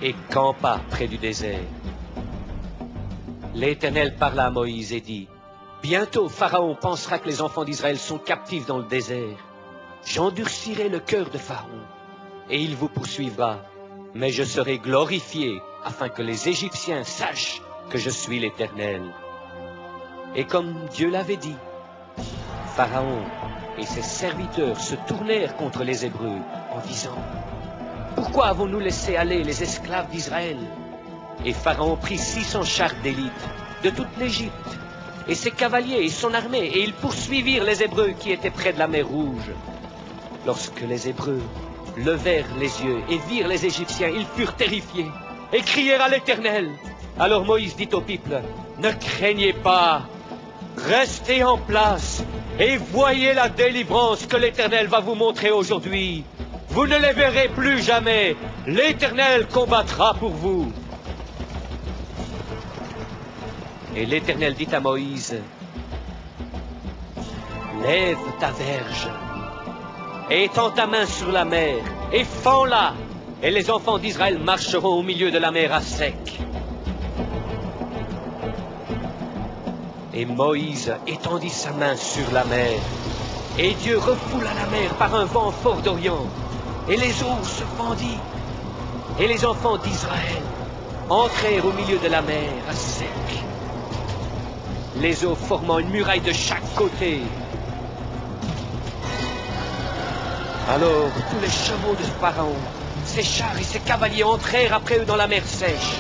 S1: et campa près du désert. L'Éternel parla à Moïse et dit, « Bientôt Pharaon pensera que les enfants d'Israël sont captifs dans le désert. J'endurcirai le cœur de Pharaon, et il vous poursuivra, mais je serai glorifié afin que les Égyptiens sachent que je suis l'Éternel. » Et comme Dieu l'avait dit, Pharaon et ses serviteurs se tournèrent contre les Hébreux en disant, « Pourquoi avons-nous laissé aller les esclaves d'Israël ?» Et Pharaon prit 600 chars d'élite de toute l'Égypte, et ses cavaliers et son armée, et ils poursuivirent les Hébreux qui étaient près de la mer Rouge. Lorsque les Hébreux levèrent les yeux et virent les Égyptiens, ils furent terrifiés et crièrent à l'Éternel. Alors Moïse dit au peuple, « Ne craignez pas, restez en place et voyez la délivrance que l'Éternel va vous montrer aujourd'hui. Vous ne les verrez plus jamais, l'Éternel combattra pour vous. » Et l'Éternel dit à Moïse, « Lève ta verge et étends ta main sur la mer et fends-la, et les enfants d'Israël marcheront au milieu de la mer à sec. » Et Moïse étendit sa main sur la mer, et Dieu refoula la mer par un vent fort d'Orient, et les eaux se fendirent, et les enfants d'Israël entrèrent au milieu de la mer à sec, les eaux formant une muraille de chaque côté. Alors tous les chevaux de Pharaon, ses chars et ses cavaliers entrèrent après eux dans la mer sèche.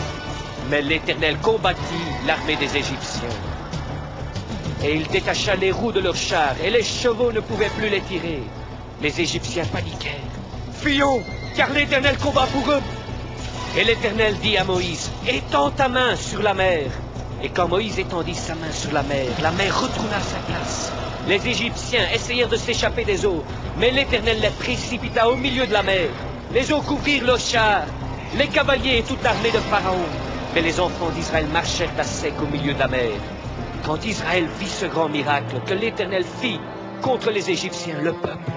S1: Mais l'Éternel combattit l'armée des Égyptiens. Et il détacha les roues de leurs chars, et les chevaux ne pouvaient plus les tirer. Les Égyptiens paniquèrent. « Fuyons, car l'Éternel combat pour eux !» Et l'Éternel dit à Moïse, « Étends ta main sur la mer. » Et quand Moïse étendit sa main sur la mer retourna à sa place. Les Égyptiens essayèrent de s'échapper des eaux, mais l'Éternel les précipita au milieu de la mer. Les eaux couvrirent leurs chars, les cavaliers et toute l'armée de Pharaon. Mais les enfants d'Israël marchèrent à sec au milieu de la mer. Quand Israël vit ce grand miracle que l'Éternel fit contre les Égyptiens, le peuple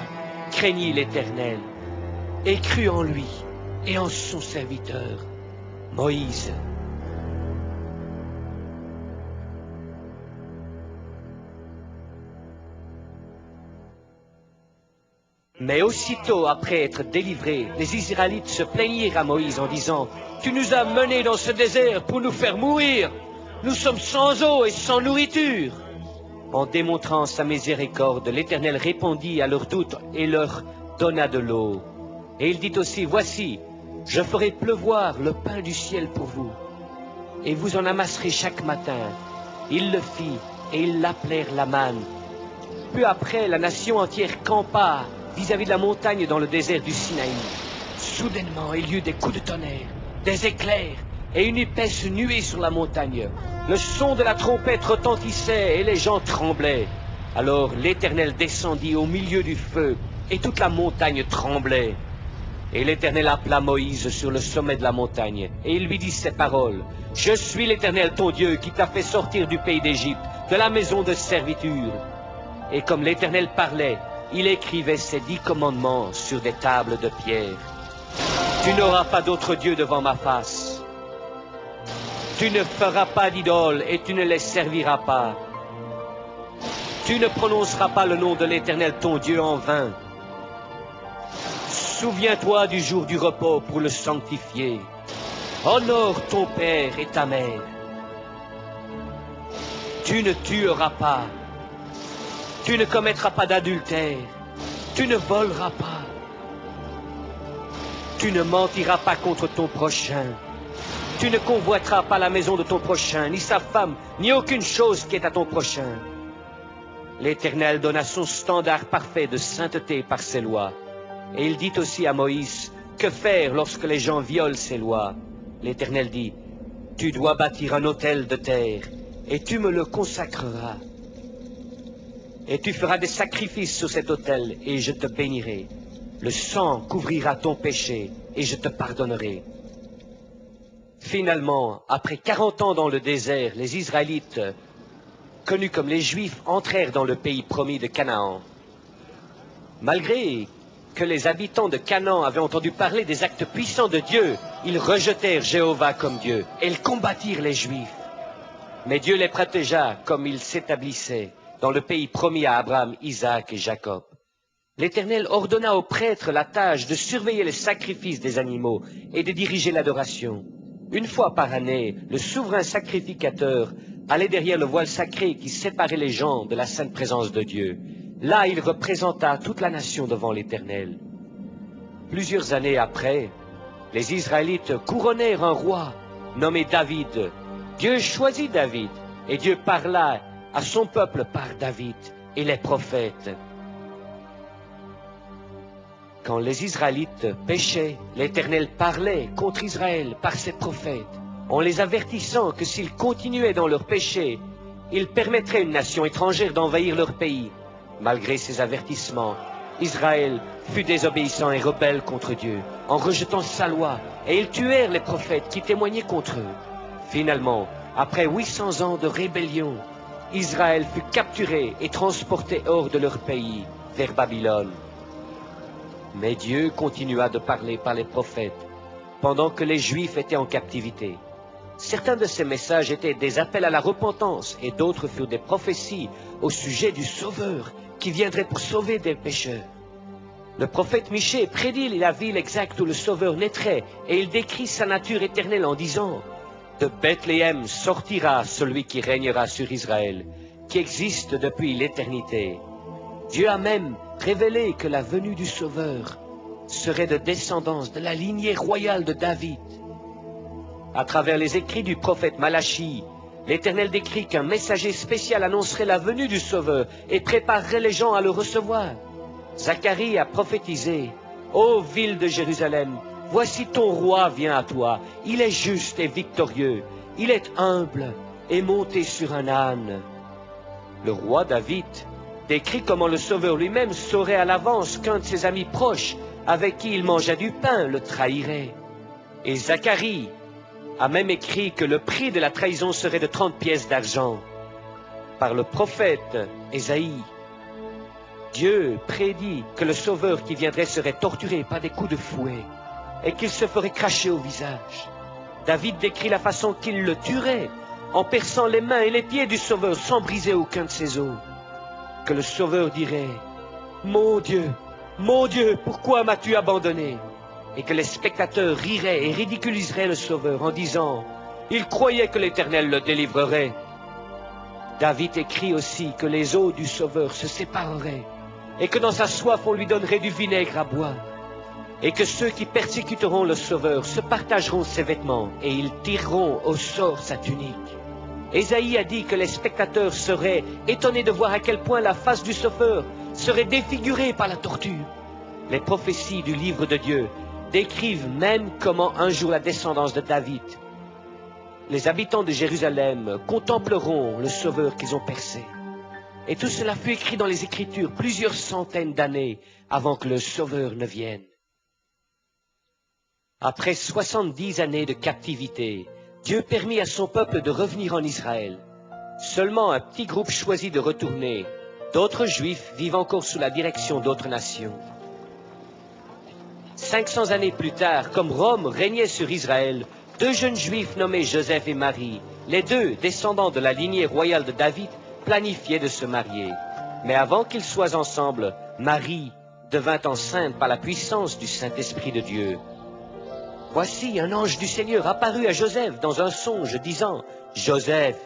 S1: craignit l'Éternel et crut en lui et en son serviteur, Moïse. Mais aussitôt après être délivrés, les Israélites se plaignirent à Moïse en disant, « Tu nous as menés dans ce désert pour nous faire mourir. Nous sommes sans eau et sans nourriture. » En démontrant sa miséricorde, l'Éternel répondit à leurs doutes et leur donna de l'eau. Et il dit aussi, « Voici, je ferai pleuvoir le pain du ciel pour vous, et vous en amasserez chaque matin. » Il le fit, et ils l'appelèrent la manne. Peu après, la nation entière campa vis-à-vis de la montagne dans le désert du Sinaï. Soudainement, il y eut des coups de tonnerre, des éclairs et une épaisse nuée sur la montagne. Le son de la trompette retentissait et les gens tremblaient. Alors l'Éternel descendit au milieu du feu et toute la montagne tremblait. Et l'Éternel appela Moïse sur le sommet de la montagne et il lui dit ces paroles. « Je suis l'Éternel ton Dieu qui t'a fait sortir du pays d'Égypte, de la maison de servitude. » Et comme l'Éternel parlait, il écrivait ces 10 commandements sur des tables de pierre. « Tu n'auras pas d'autre Dieu devant ma face. Tu ne feras pas d'idole et tu ne les serviras pas. Tu ne prononceras pas le nom de l'Éternel ton Dieu en vain. Souviens-toi du jour du repos pour le sanctifier. Honore ton père et ta mère. Tu ne tueras pas. Tu ne commettras pas d'adultère. Tu ne voleras pas. Tu ne mentiras pas contre ton prochain. Tu ne convoiteras pas la maison de ton prochain, ni sa femme, ni aucune chose qui est à ton prochain. » L'Éternel donna son standard parfait de sainteté par ses lois. Et il dit aussi à Moïse, que faire lorsque les gens violent ces lois? L'Éternel dit, « Tu dois bâtir un autel de terre, et tu me le consacreras. Et tu feras des sacrifices sur cet autel, et je te bénirai. Le sang couvrira ton péché, et je te pardonnerai. » Finalement, après 40 ans dans le désert, les Israélites connus comme les Juifs, entrèrent dans le pays promis de Canaan. Malgré que les habitants de Canaan avaient entendu parler des actes puissants de Dieu, ils rejetèrent Jéhovah comme Dieu et ils combattirent les Juifs. Mais Dieu les protégea comme ils s'établissaient dans le pays promis à Abraham, Isaac et Jacob. L'Éternel ordonna aux prêtres la tâche de surveiller les sacrifices des animaux et de diriger l'adoration. Une fois par année, le souverain sacrificateur allait derrière le voile sacré qui séparait les gens de la sainte présence de Dieu. Là, il représenta toute la nation devant l'Éternel. Plusieurs années après, les Israélites couronnèrent un roi nommé David. Dieu choisit David et Dieu parla à son peuple par David et les prophètes. Quand les Israélites péchaient, l'Éternel parlait contre Israël par ses prophètes, en les avertissant que s'ils continuaient dans leur péché, il permettrait à une nation étrangère d'envahir leur pays. Malgré ces avertissements, Israël fut désobéissant et rebelle contre Dieu, en rejetant sa loi, et ils tuèrent les prophètes qui témoignaient contre eux. Finalement, après 800 ans de rébellion, Israël fut capturé et transporté hors de leur pays, vers Babylone. Mais Dieu continua de parler par les prophètes, pendant que les Juifs étaient en captivité. Certains de ces messages étaient des appels à la repentance, et d'autres furent des prophéties au sujet du Sauveur, qui viendrait pour sauver des pécheurs. Le prophète Michée prédit la ville exacte où le Sauveur naîtrait, et il décrit sa nature éternelle en disant « De Bethléem sortira celui qui régnera sur Israël, qui existe depuis l'éternité. » Dieu a même révélé que la venue du Sauveur serait de descendance de la lignée royale de David. À travers les écrits du prophète Malachie, l'Éternel décrit qu'un messager spécial annoncerait la venue du Sauveur et préparerait les gens à le recevoir. Zacharie a prophétisé « Ô ville de Jérusalem, voici ton roi vient à toi, il est juste et victorieux, il est humble et monté sur un âne. » Le roi David décrit comment le Sauveur lui-même saurait à l'avance qu'un de ses amis proches, avec qui il mangeait du pain, le trahirait. Et Zacharie a même écrit que le prix de la trahison serait de 30 pièces d'argent. Par le prophète Ésaïe, Dieu prédit que le Sauveur qui viendrait serait torturé par des coups de fouet et qu'il se ferait cracher au visage. David décrit la façon qu'il le tuerait en perçant les mains et les pieds du Sauveur sans briser aucun de ses os. Que le Sauveur dirait « Mon Dieu, pourquoi m'as-tu abandonné ?» et que les spectateurs riraient et ridiculiseraient le Sauveur en disant « Il croyait que l'Éternel le délivrerait. » David écrit aussi que les os du Sauveur se sépareraient et que dans sa soif on lui donnerait du vinaigre à boire et que ceux qui persécuteront le Sauveur se partageront ses vêtements et ils tireront au sort sa tunique. Ésaïe a dit que les spectateurs seraient étonnés de voir à quel point la face du Sauveur serait défigurée par la torture. Les prophéties du livre de Dieu décrivent même comment un jour la descendance de David, les habitants de Jérusalem, contempleront le Sauveur qu'ils ont percé. Et tout cela fut écrit dans les Écritures plusieurs centaines d'années avant que le Sauveur ne vienne. Après 70 années de captivité, Dieu permit à son peuple de revenir en Israël. Seulement un petit groupe choisit de retourner. D'autres Juifs vivent encore sous la direction d'autres nations. 500 années plus tard, comme Rome régnait sur Israël, deux jeunes Juifs nommés Joseph et Marie, les deux descendants de la lignée royale de David, planifiaient de se marier. Mais avant qu'ils soient ensemble, Marie devint enceinte par la puissance du Saint-Esprit de Dieu. Voici un ange du Seigneur apparut à Joseph dans un songe, disant « Joseph,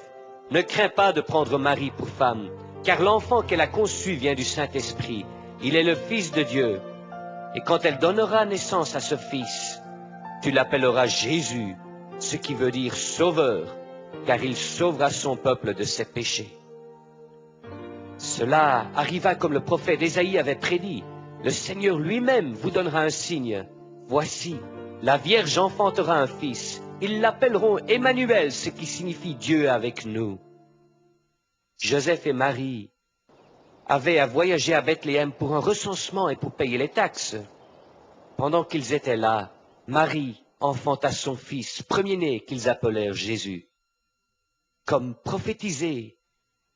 S1: ne crains pas de prendre Marie pour femme, car l'enfant qu'elle a conçu vient du Saint-Esprit. Il est le Fils de Dieu. Et quand elle donnera naissance à ce Fils, tu l'appelleras Jésus, ce qui veut dire Sauveur, car il sauvera son peuple de ses péchés. » Cela arriva comme le prophète Ésaïe avait prédit. Le Seigneur lui-même vous donnera un signe. Voici, la Vierge enfantera un fils. Ils l'appelleront Emmanuel, ce qui signifie Dieu avec nous. Joseph et Marie avaient à voyager à Bethléem pour un recensement et pour payer les taxes. Pendant qu'ils étaient là, Marie enfanta son fils, premier-né qu'ils appelèrent Jésus. Comme prophétisé,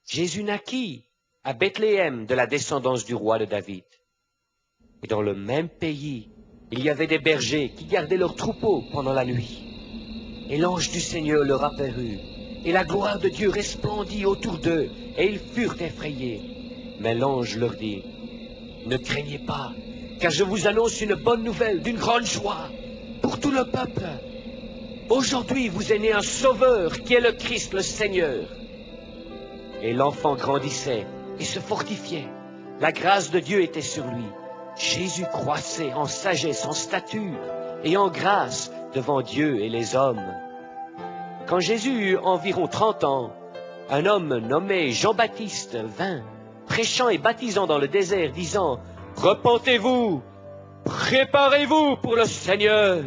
S1: Jésus naquit à Bethléem de la descendance du roi de David. Et dans le même pays, il y avait des bergers qui gardaient leurs troupeaux pendant la nuit. Et l'ange du Seigneur leur apparut, et la gloire de Dieu resplendit autour d'eux, et ils furent effrayés. Mais l'ange leur dit, « Ne craignez pas, car je vous annonce une bonne nouvelle d'une grande joie pour tout le peuple. Aujourd'hui vous est né un sauveur qui est le Christ le Seigneur. » Et l'enfant grandissait et se fortifiait. La grâce de Dieu était sur lui. Jésus croissait en sagesse, en stature et en grâce devant Dieu et les hommes. Quand Jésus eut environ 30 ans, un homme nommé Jean-Baptiste vint, prêchant et baptisant dans le désert, disant, « Repentez-vous, préparez-vous pour le Seigneur. »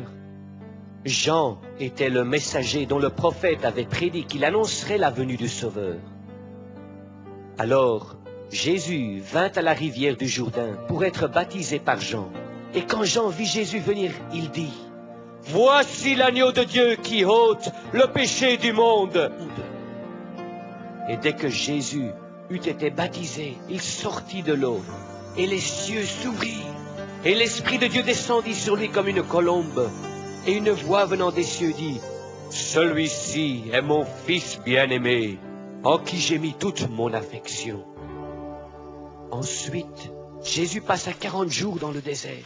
S1: Jean était le messager dont le prophète avait prédit qu'il annoncerait la venue du Sauveur. Alors, Jésus vint à la rivière du Jourdain pour être baptisé par Jean. Et quand Jean vit Jésus venir, il dit, « Voici l'agneau de Dieu qui ôte le péché du monde. » Et dès que Jésus eut été baptisé, il sortit de l'eau, et les cieux s'ouvrirent, et l'Esprit de Dieu descendit sur lui comme une colombe. Et une voix venant des cieux dit, « Celui-ci est mon Fils bien-aimé, en qui j'ai mis toute mon affection. » Ensuite, Jésus passa 40 jours dans le désert.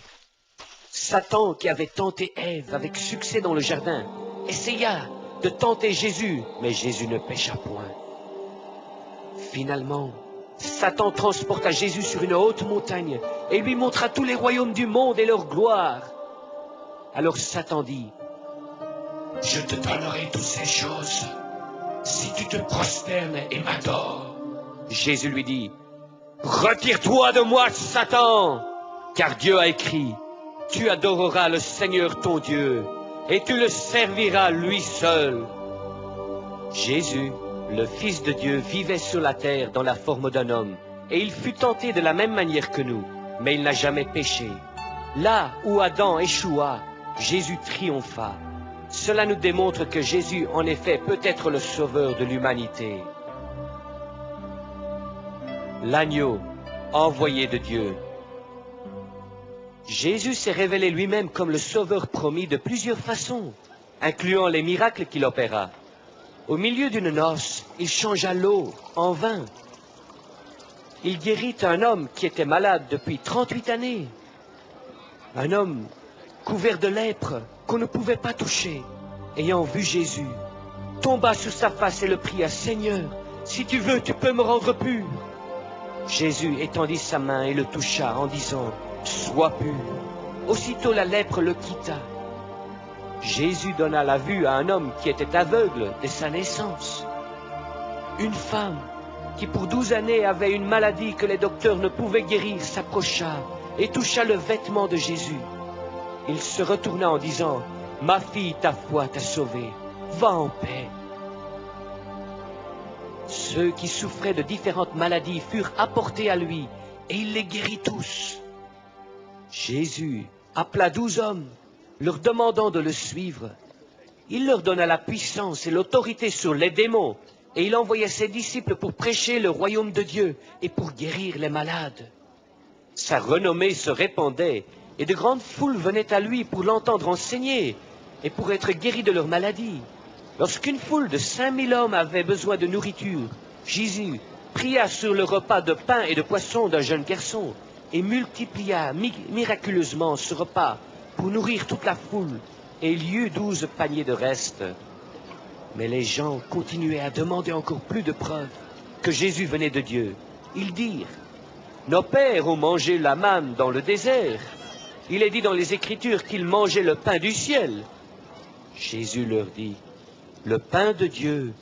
S1: Satan, qui avait tenté Ève avec succès dans le jardin, essaya de tenter Jésus, mais Jésus ne pécha point. Finalement, Satan transporta Jésus sur une haute montagne et lui montra tous les royaumes du monde et leur gloire. Alors Satan dit, « Je te donnerai toutes ces choses si tu te prosternes et m'adores. » Jésus lui dit, « Retire-toi de moi, Satan, car Dieu a écrit, « Tu adoreras le Seigneur ton Dieu, et tu le serviras lui seul. » Jésus, le Fils de Dieu, vivait sur la terre dans la forme d'un homme, et il fut tenté de la même manière que nous, mais il n'a jamais péché. Là où Adam échoua, Jésus triompha. Cela nous démontre que Jésus, en effet, peut être le sauveur de l'humanité. L'agneau envoyé de Dieu. Jésus s'est révélé lui-même comme le sauveur promis de plusieurs façons, incluant les miracles qu'il opéra. Au milieu d'une noce, il changea l'eau en vin. Il guérit un homme qui était malade depuis 38 années. Un homme couvert de lèpre qu'on ne pouvait pas toucher, ayant vu Jésus, tomba sur sa face et le pria, « Seigneur, si tu veux, tu peux me rendre pur. » Jésus étendit sa main et le toucha en disant, « Sois pur. » Aussitôt la lèpre le quitta. Jésus donna la vue à un homme qui était aveugle dès sa naissance. Une femme qui pour 12 années avait une maladie que les docteurs ne pouvaient guérir s'approcha et toucha le vêtement de Jésus. Il se retourna en disant, « Ma fille, ta foi t'a sauvée. Va en paix. » Ceux qui souffraient de différentes maladies furent apportés à lui, et il les guérit tous. Jésus appela 12 hommes, leur demandant de le suivre. Il leur donna la puissance et l'autorité sur les démons, et il envoya ses disciples pour prêcher le royaume de Dieu et pour guérir les malades. Sa renommée se répandait, et de grandes foules venaient à lui pour l'entendre enseigner et pour être guéris de leurs maladies. Lorsqu'une foule de 5000 hommes avait besoin de nourriture, Jésus pria sur le repas de pain et de poisson d'un jeune garçon et multiplia miraculeusement ce repas pour nourrir toute la foule, et il y eut 12 paniers de reste. Mais les gens continuaient à demander encore plus de preuves que Jésus venait de Dieu. Ils dirent, « Nos pères ont mangé la manne dans le désert. Il est dit dans les Écritures qu'ils mangeaient le pain du ciel. » Jésus leur dit, « Le pain de Dieu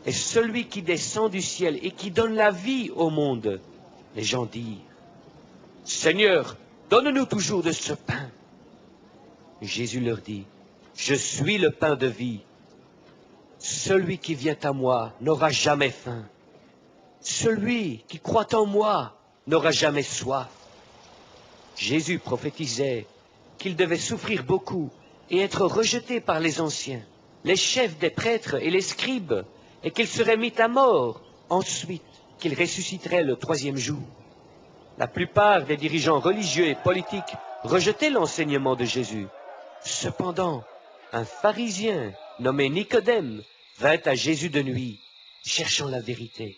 S1: est celui qui descend du ciel et qui donne la vie au monde. » Les gens dirent, « Seigneur, donne-nous toujours de ce pain. » Jésus leur dit, « Je suis le pain de vie. Celui qui vient à moi n'aura jamais faim. Celui qui croit en moi n'aura jamais soif. » Jésus prophétisait qu'il devait souffrir beaucoup et être rejeté par les anciens, les chefs des prêtres et les scribes, et qu'il serait mis à mort, ensuite qu'il ressusciterait le troisième jour. La plupart des dirigeants religieux et politiques rejetaient l'enseignement de Jésus. Cependant, un pharisien nommé Nicodème vint à Jésus de nuit, cherchant la vérité.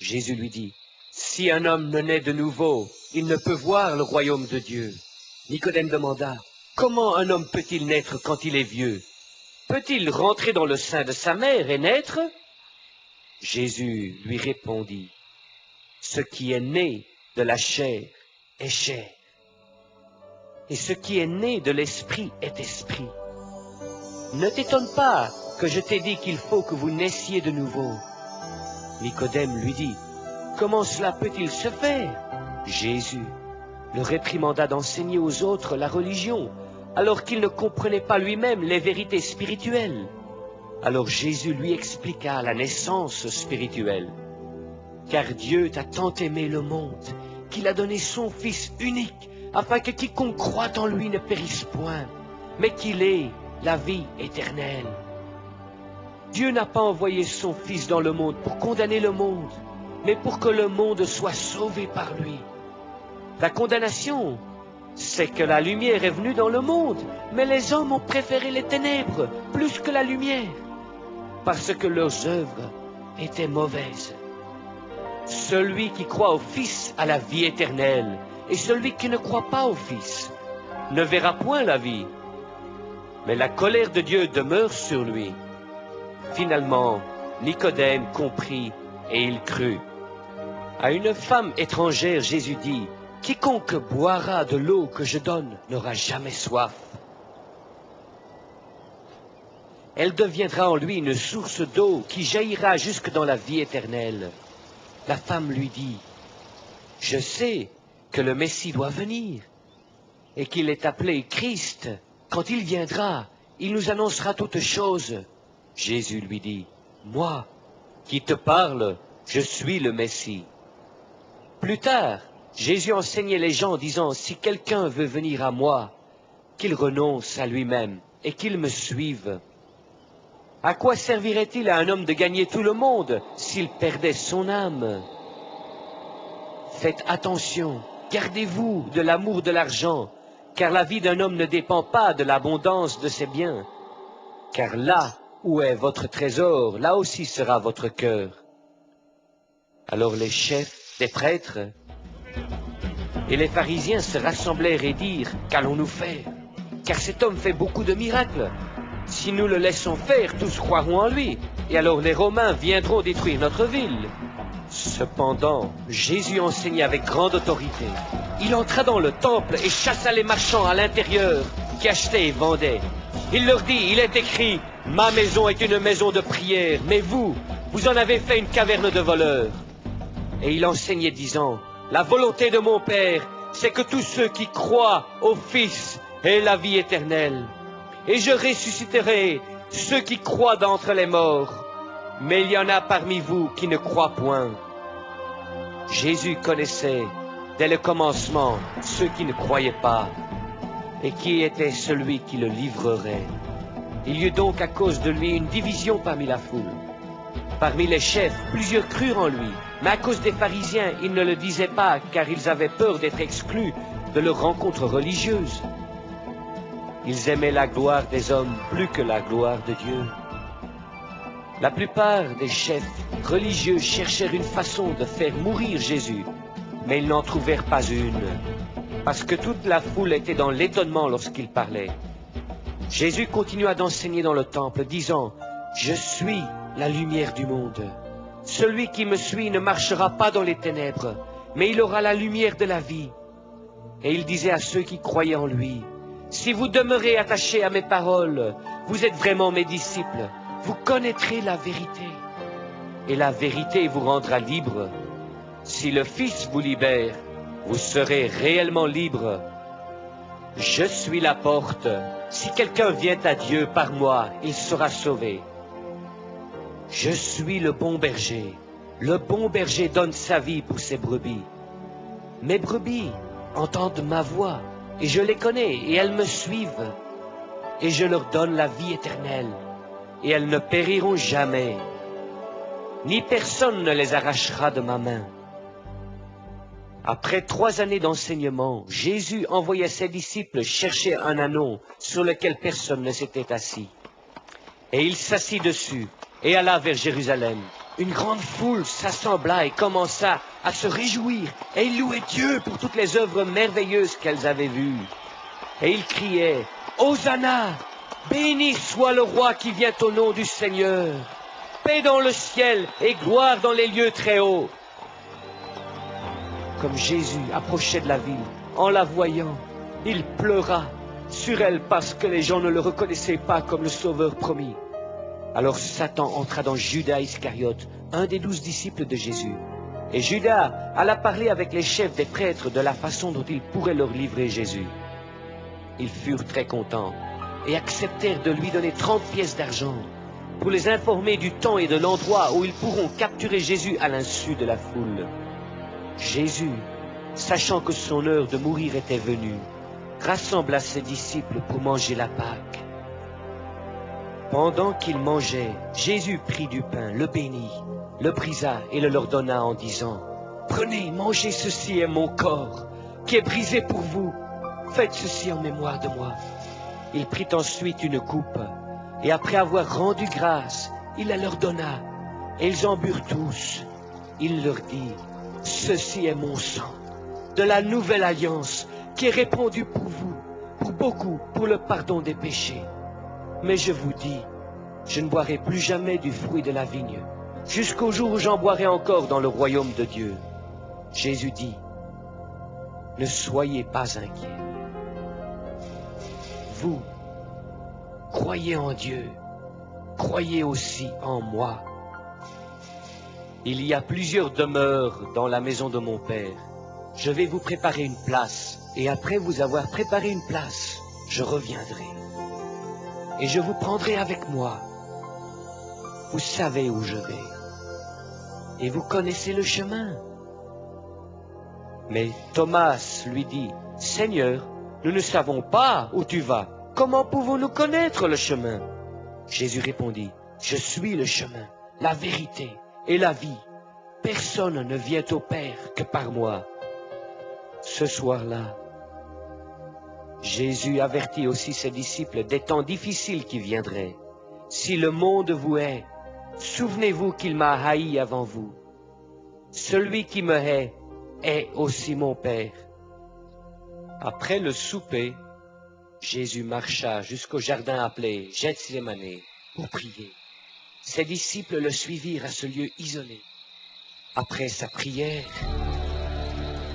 S1: Jésus lui dit, « Si un homme ne naît de nouveau, il ne peut voir le royaume de Dieu. » Nicodème demanda, « Comment un homme peut-il naître quand il est vieux? Peut-il rentrer dans le sein de sa mère et naître? » Jésus lui répondit, « Ce qui est né de la chair est chair, et ce qui est né de l'esprit est esprit. Ne t'étonne pas que je t'ai dit qu'il faut que vous naissiez de nouveau. » Nicodème lui dit, « Comment cela peut-il se faire? » Jésus le réprimanda d'enseigner aux autres la religion, alors qu'il ne comprenait pas lui-même les vérités spirituelles. Alors Jésus lui expliqua la naissance spirituelle. « Car Dieu t'a tant aimé le monde, qu'il a donné son Fils unique, afin que quiconque croit en lui ne périsse point, mais qu'il ait la vie éternelle. Dieu n'a pas envoyé son Fils dans le monde pour condamner le monde, mais pour que le monde soit sauvé par lui. La condamnation, c'est que la lumière est venue dans le monde, mais les hommes ont préféré les ténèbres plus que la lumière, parce que leurs œuvres étaient mauvaises. Celui qui croit au Fils a la vie éternelle, et celui qui ne croit pas au Fils ne verra point la vie, mais la colère de Dieu demeure sur lui. » Finalement, Nicodème comprit et il crut. À une femme étrangère, Jésus dit, « Quiconque boira de l'eau que je donne n'aura jamais soif. Elle deviendra en lui une source d'eau qui jaillira jusque dans la vie éternelle. » La femme lui dit, « Je sais que le Messie doit venir et qu'il est appelé Christ. Quand il viendra, il nous annoncera toutes choses. » Jésus lui dit, « Moi qui te parle, je suis le Messie. » Plus tard, Jésus enseignait les gens disant, « Si quelqu'un veut venir à moi, qu'il renonce à lui-même et qu'il me suive. À quoi servirait-il à un homme de gagner tout le monde s'il perdait son âme? Faites attention, gardez-vous de l'amour de l'argent, car la vie d'un homme ne dépend pas de l'abondance de ses biens. Car là où est votre trésor, là aussi sera votre cœur. » Alors les chefs des prêtres et les pharisiens se rassemblèrent et dirent, « Qu'allons-nous faire? Car cet homme fait beaucoup de miracles. Si nous le laissons faire, tous croiront en lui, et alors les Romains viendront détruire notre ville. » Cependant, Jésus enseignait avec grande autorité. Il entra dans le temple et chassa les marchands à l'intérieur qui achetaient et vendaient. Il leur dit, il est écrit, « Ma maison est une maison de prière, mais vous, vous en avez fait une caverne de voleurs. » Et il enseignait disant, « La volonté de mon Père, c'est que tous ceux qui croient au Fils aient la vie éternelle. Et je ressusciterai ceux qui croient d'entre les morts. Mais il y en a parmi vous qui ne croient point. » Jésus connaissait dès le commencement ceux qui ne croyaient pas, et qui était celui qui le livrerait. Il y eut donc à cause de lui une division parmi la foule. Parmi les chefs, plusieurs crurent en lui, mais à cause des pharisiens, ils ne le disaient pas, car ils avaient peur d'être exclus de leur rencontre religieuse. Ils aimaient la gloire des hommes plus que la gloire de Dieu. La plupart des chefs religieux cherchèrent une façon de faire mourir Jésus, mais ils n'en trouvèrent pas une, parce que toute la foule était dans l'étonnement lorsqu'il parlait. Jésus continua d'enseigner dans le temple, disant, « Je suis la lumière du monde. Celui qui me suit ne marchera pas dans les ténèbres, mais il aura la lumière de la vie. » Et il disait à ceux qui croyaient en lui, « Si vous demeurez attachés à mes paroles, vous êtes vraiment mes disciples. Vous connaîtrez la vérité, et la vérité vous rendra libre. Si le Fils vous libère, vous serez réellement libre. Je suis la porte. Si quelqu'un vient à Dieu par moi, il sera sauvé. Je suis le bon berger. Le bon berger donne sa vie pour ses brebis. Mes brebis entendent ma voix, et je les connais, et elles me suivent. Et je leur donne la vie éternelle, et elles ne périront jamais. ni personne ne les arrachera de ma main. Après 3 années d'enseignement, Jésus envoya ses disciples chercher un ânon sur lequel personne ne s'était assis. Et il s'assit dessus et alla vers Jérusalem. Une grande foule s'assembla et commença à se réjouir, et ils louaient Dieu pour toutes les œuvres merveilleuses qu'elles avaient vues. Et ils criaient, « Hosanna! Béni soit le roi qui vient au nom du Seigneur! Paix dans le ciel et gloire dans les lieux très hauts! » Comme Jésus approchait de la ville, en la voyant, il pleura sur elle parce que les gens ne le reconnaissaient pas comme le Sauveur promis. Alors Satan entra dans Judas Iscariote, un des 12 disciples de Jésus. Et Judas alla parler avec les chefs des prêtres de la façon dont il pourrait leur livrer Jésus. Ils furent très contents et acceptèrent de lui donner 30 pièces d'argent pour les informer du temps et de l'endroit où ils pourront capturer Jésus à l'insu de la foule. Jésus, sachant que son heure de mourir était venue, rassembla ses disciples pour manger la Pâque. Pendant qu'ils mangeaient, Jésus prit du pain, le bénit, le brisa et le leur donna en disant, « Prenez, mangez, ceci est mon corps, qui est brisé pour vous. Faites ceci en mémoire de moi. » Il prit ensuite une coupe, et après avoir rendu grâce, il la leur donna, et ils en burent tous. Il leur dit, « Ceci est mon sang, de la nouvelle alliance, qui est répandue pour vous, pour beaucoup, pour le pardon des péchés. Mais je vous dis, je ne boirai plus jamais du fruit de la vigne, jusqu'au jour où j'en boirai encore dans le royaume de Dieu. » Jésus dit, « Ne soyez pas inquiets. Vous, croyez en Dieu, croyez aussi en moi. Il y a plusieurs demeures dans la maison de mon Père. Je vais vous préparer une place, et après vous avoir préparé une place, je reviendrai. Et je vous prendrai avec moi. Vous savez où je vais, et vous connaissez le chemin. » Mais Thomas lui dit, « Seigneur, nous ne savons pas où tu vas. Comment pouvons-nous connaître le chemin? » Jésus répondit, « Je suis le chemin, la vérité et la vie. Personne ne vient au Père que par moi. » Ce soir-là, Jésus avertit aussi ses disciples des temps difficiles qui viendraient. « Si le monde vous hait, souvenez-vous qu'il m'a haï avant vous. Celui qui me hait est aussi mon Père. » Après le souper, Jésus marcha jusqu'au jardin appelé Gethsémané pour prier. Ses disciples le suivirent à ce lieu isolé. Après sa prière,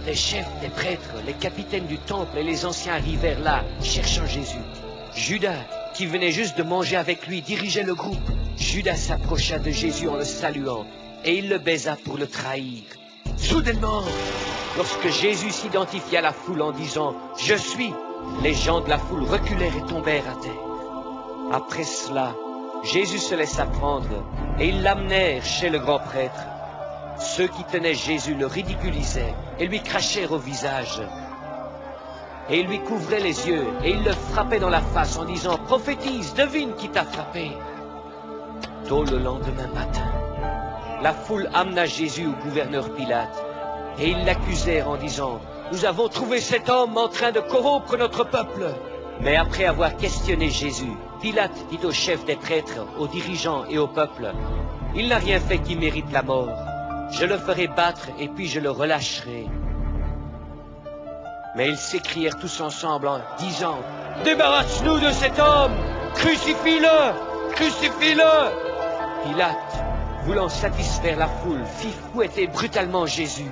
S1: les chefs des prêtres, les capitaines du temple et les anciens arrivèrent là, cherchant Jésus. Judas, qui venait juste de manger avec lui, dirigeait le groupe. Judas s'approcha de Jésus en le saluant, et il le baisa pour le trahir. Soudainement, lorsque Jésus s'identifia à la foule en disant « Je suis », les gens de la foule reculèrent et tombèrent à terre. Après cela, Jésus se laissa prendre, et ils l'amenèrent chez le grand prêtre. Ceux qui tenaient Jésus le ridiculisaient et lui crachèrent au visage. Et ils lui couvraient les yeux et ils le frappaient dans la face en disant « Prophétise, devine qui t'a frappé !» Tôt le lendemain matin, la foule amena Jésus au gouverneur Pilate et ils l'accusèrent en disant « Nous avons trouvé cet homme en train de corrompre notre peuple. » Mais après avoir questionné Jésus, Pilate dit aux chefs des prêtres, aux dirigeants et au peuple « Il n'a rien fait qui mérite la mort. Je le ferai battre et puis je le relâcherai. » Mais ils s'écrièrent tous ensemble en disant « Débarrasse-nous de cet homme! Crucifie-le! Crucifie-le » Pilate, voulant satisfaire la foule, fit fouetter brutalement Jésus,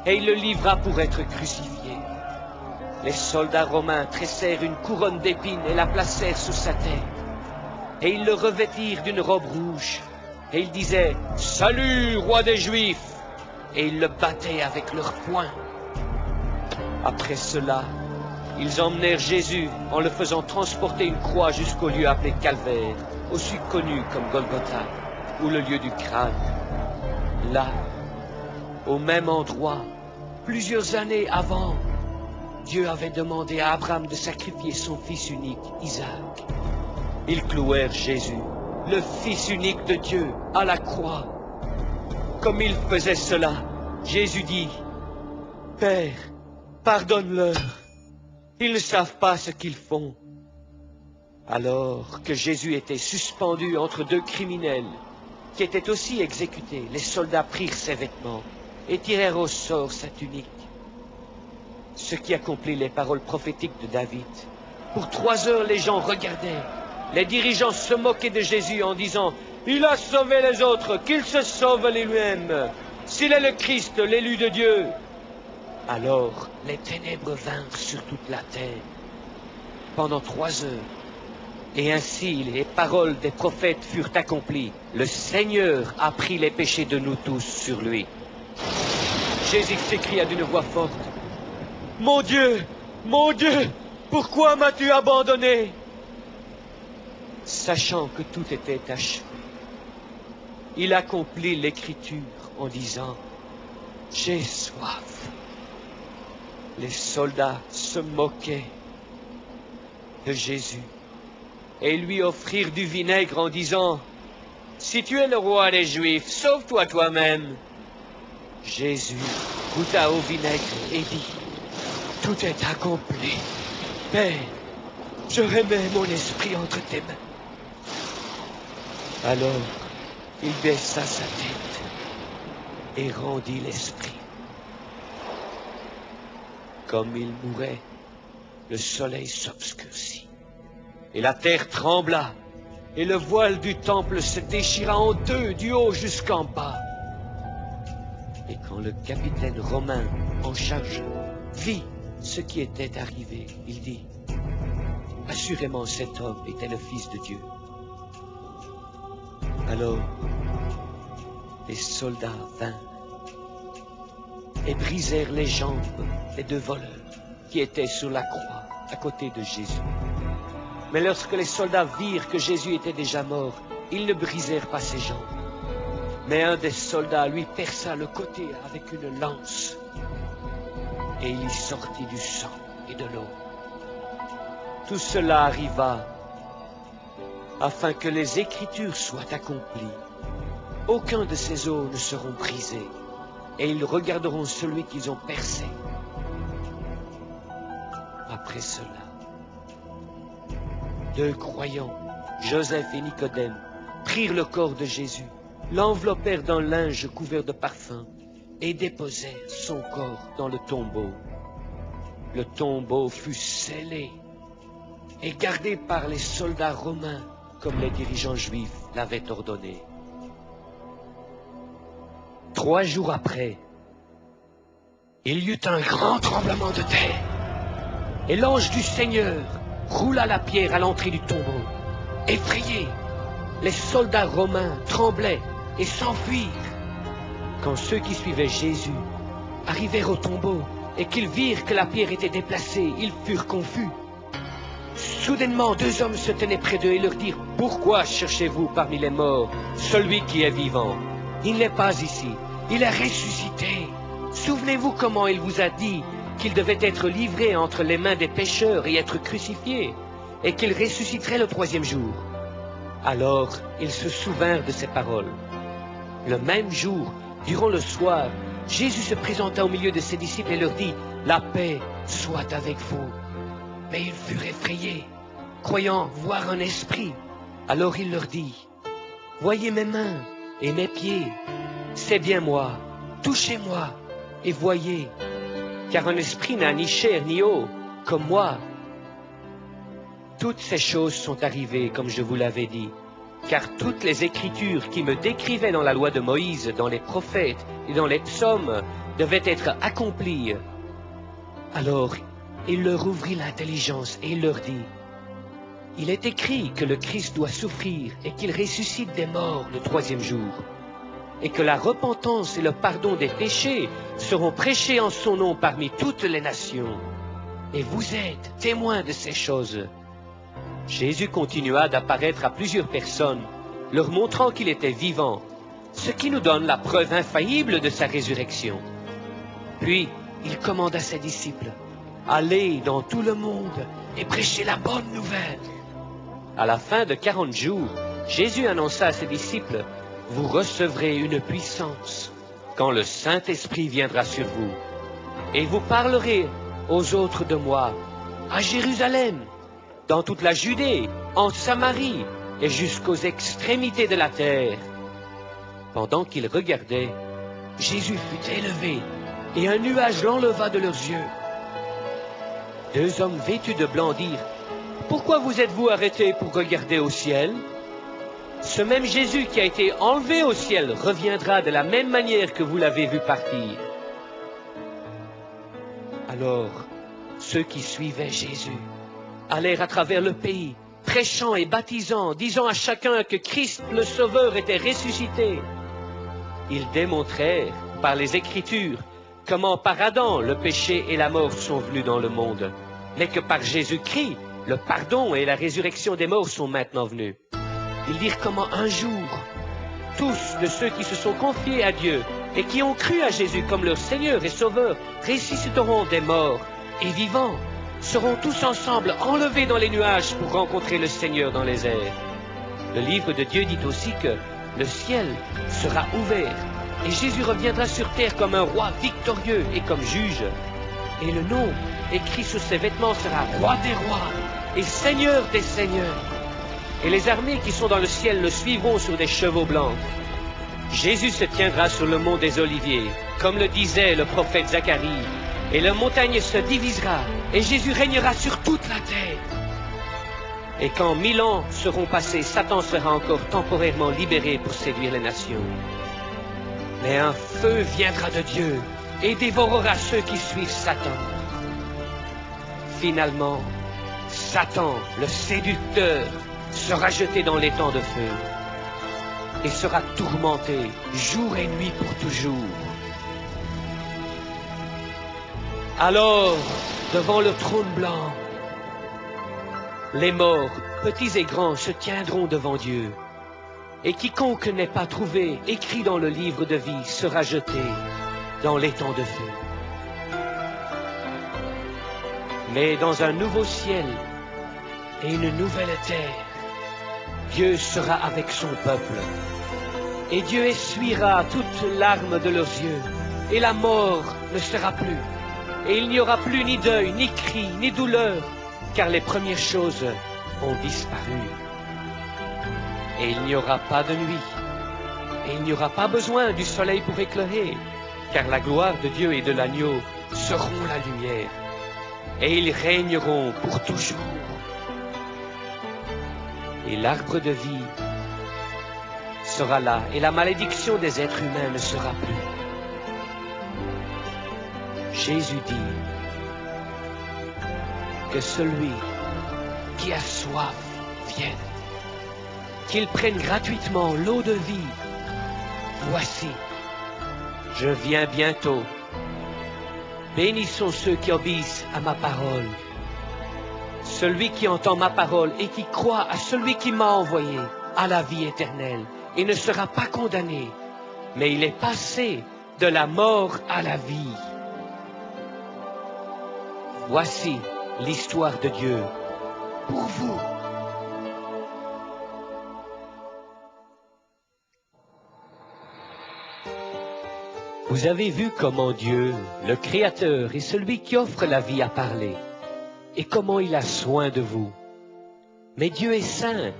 S1: et il le livra pour être crucifié. Les soldats romains tressèrent une couronne d'épines et la placèrent sous sa tête, et ils le revêtirent d'une robe rouge. Et ils disaient « Salut, roi des Juifs !» Et ils le battaient avec leurs poings. Après cela, ils emmenèrent Jésus en le faisant transporter une croix jusqu'au lieu appelé Calvaire, aussi connu comme Golgotha, ou le lieu du crâne. Là, au même endroit, plusieurs années avant, Dieu avait demandé à Abraham de sacrifier son fils unique, Isaac. Ils clouèrent Jésus, le Fils unique de Dieu, à la croix. comme il faisait cela, Jésus dit, « Père, pardonne-leur, ils ne savent pas ce qu'ils font. » Alors que Jésus était suspendu entre deux criminels, qui étaient aussi exécutés, les soldats prirent ses vêtements et tirèrent au sort sa tunique. Ce qui accomplit les paroles prophétiques de David. Pour 3 heures, les gens regardaient. Les dirigeants se moquaient de Jésus en disant, « Il a sauvé les autres, qu'il se sauve lui-même, s'il est le Christ, l'élu de Dieu. » Alors, les ténèbres vinrent sur toute la terre pendant 3 heures. Et ainsi, les paroles des prophètes furent accomplies. Le Seigneur a pris les péchés de nous tous sur lui. Jésus s'écria d'une voix forte, « Mon Dieu, pourquoi m'as-tu abandonné ?» Sachant que tout était achevé, il accomplit l'écriture en disant, « J'ai soif. » Les soldats se moquaient de Jésus et lui offrirent du vinaigre en disant, « Si tu es le roi des Juifs, sauve-toi toi-même. » Jésus goûta au vinaigre et dit, « Tout est accompli. Père, je remets mon esprit entre tes mains. » Alors, il baissa sa tête et rendit l'esprit. Comme il mourait, le soleil s'obscurcit, et la terre trembla, et le voile du temple se déchira en deux, du haut jusqu'en bas. Et quand le capitaine romain en charge vit ce qui était arrivé, il dit, « Assurément cet homme était le Fils de Dieu. » Alors, les soldats vinrent et brisèrent les jambes des 2 voleurs qui étaient sur la croix à côté de Jésus. Mais lorsque les soldats virent que Jésus était déjà mort, ils ne brisèrent pas ses jambes. Mais un des soldats lui perça le côté avec une lance, et il y sortit du sang et de l'eau. Tout cela arriva afin que les Écritures soient accomplies. Aucun de ces os ne seront brisés, et ils regarderont celui qu'ils ont percé. Après cela, 2 croyants, Joseph et Nicodème, prirent le corps de Jésus, l'enveloppèrent d'un linge couvert de parfum et déposèrent son corps dans le tombeau. Le tombeau fut scellé et gardé par les soldats romains comme les dirigeants juifs l'avaient ordonné. 3 jours après, il y eut un grand tremblement de terre, et l'ange du Seigneur roula la pierre à l'entrée du tombeau. Effrayés, les soldats romains tremblaient et s'enfuirent. Quand ceux qui suivaient Jésus arrivèrent au tombeau et qu'ils virent que la pierre était déplacée, ils furent confus. Soudainement, 2 hommes se tenaient près d'eux et leur dirent, « Pourquoi cherchez-vous parmi les morts celui qui est vivant? Il n'est pas ici, il est ressuscité. Souvenez-vous comment il vous a dit qu'il devait être livré entre les mains des pécheurs et être crucifié, et qu'il ressusciterait le 3e jour. » Alors ils se souvinrent de ces paroles. Le même jour, durant le soir, Jésus se présenta au milieu de ses disciples et leur dit, « La paix soit avec vous. » Mais ils furent effrayés, croyant voir un esprit. Alors il leur dit, « Voyez mes mains et mes pieds, c'est bien moi, touchez-moi et voyez, car un esprit n'a ni chair ni eau, comme moi. » Toutes ces choses sont arrivées comme je vous l'avais dit, car toutes les Écritures qui me décrivaient dans la loi de Moïse, dans les prophètes et dans les psaumes devaient être accomplies. Alors il leur ouvrit l'intelligence et il leur dit, « Il est écrit que le Christ doit souffrir et qu'il ressuscite des morts le 3e jour, et que la repentance et le pardon des péchés seront prêchés en son nom parmi toutes les nations. Et vous êtes témoins de ces choses. » Jésus continua d'apparaître à plusieurs personnes, leur montrant qu'il était vivant, ce qui nous donne la preuve infaillible de sa résurrection. Puis, il commanda à ses disciples, « Allez dans tout le monde et prêchez la bonne nouvelle. » À la fin de 40 jours, Jésus annonça à ses disciples, « Vous recevrez une puissance, quand le Saint-Esprit viendra sur vous, et vous parlerez aux autres de moi, à Jérusalem, dans toute la Judée, en Samarie, et jusqu'aux extrémités de la terre. » Pendant qu'ils regardaient, Jésus fut élevé, et un nuage l'enleva de leurs yeux. Deux hommes vêtus de blanc dirent, « Pourquoi vous êtes-vous arrêtés pour regarder au ciel? Ce même Jésus qui a été enlevé au ciel reviendra de la même manière que vous l'avez vu partir. » Alors, ceux qui suivaient Jésus allèrent à travers le pays, prêchant et baptisant, disant à chacun que Christ le Sauveur était ressuscité. Ils démontrèrent par les Écritures comment par Adam le péché et la mort sont venus dans le monde, mais que par Jésus-Christ le pardon et la résurrection des morts sont maintenant venus. Ils dirent comment un jour, tous de ceux qui se sont confiés à Dieu et qui ont cru à Jésus comme leur Seigneur et Sauveur ressusciteront des morts et vivants, seront tous ensemble enlevés dans les nuages pour rencontrer le Seigneur dans les airs. Le livre de Dieu dit aussi que le ciel sera ouvert et Jésus reviendra sur terre comme un roi victorieux et comme juge. Et le nom écrit sur ses vêtements sera Roi des rois et Seigneur des seigneurs. Et les armées qui sont dans le ciel le suivront sur des chevaux blancs. Jésus se tiendra sur le mont des Oliviers, comme le disait le prophète Zacharie, et la montagne se divisera, et Jésus régnera sur toute la terre. Et quand 1000 ans seront passés, Satan sera encore temporairement libéré pour séduire les nations. Mais un feu viendra de Dieu et dévorera ceux qui suivent Satan. Finalement, Satan, le séducteur, sera jeté dans l'étang de feu et sera tourmenté jour et nuit pour toujours. Alors, devant le trône blanc, les morts, petits et grands, se tiendront devant Dieu. Et quiconque n'est pas trouvé écrit dans le livre de vie sera jeté dans l'étang de feu. Mais dans un nouveau ciel et une nouvelle terre, Dieu sera avec son peuple. Et Dieu essuiera toutes larmes de leurs yeux, et la mort ne sera plus. Et il n'y aura plus ni deuil, ni cri, ni douleur, car les premières choses ont disparu. Et il n'y aura pas de nuit, et il n'y aura pas besoin du soleil pour éclairer, car la gloire de Dieu et de l'agneau seront la lumière, et ils régneront pour toujours. Et l'arbre de vie sera là, et la malédiction des êtres humains ne sera plus. Jésus dit que celui qui a soif vienne, qu'il prenne gratuitement l'eau de vie. Voici, je viens bientôt. Bénissons ceux qui obéissent à ma parole. Celui qui entend ma parole et qui croit à celui qui m'a envoyé a la vie éternelle et ne sera pas condamné, mais il est passé de la mort à la vie. Voici l'histoire de Dieu pour vous. Vous avez vu comment Dieu, le Créateur, est celui qui offre la vie à parler, et comment il a soin de vous. Mais Dieu est saint,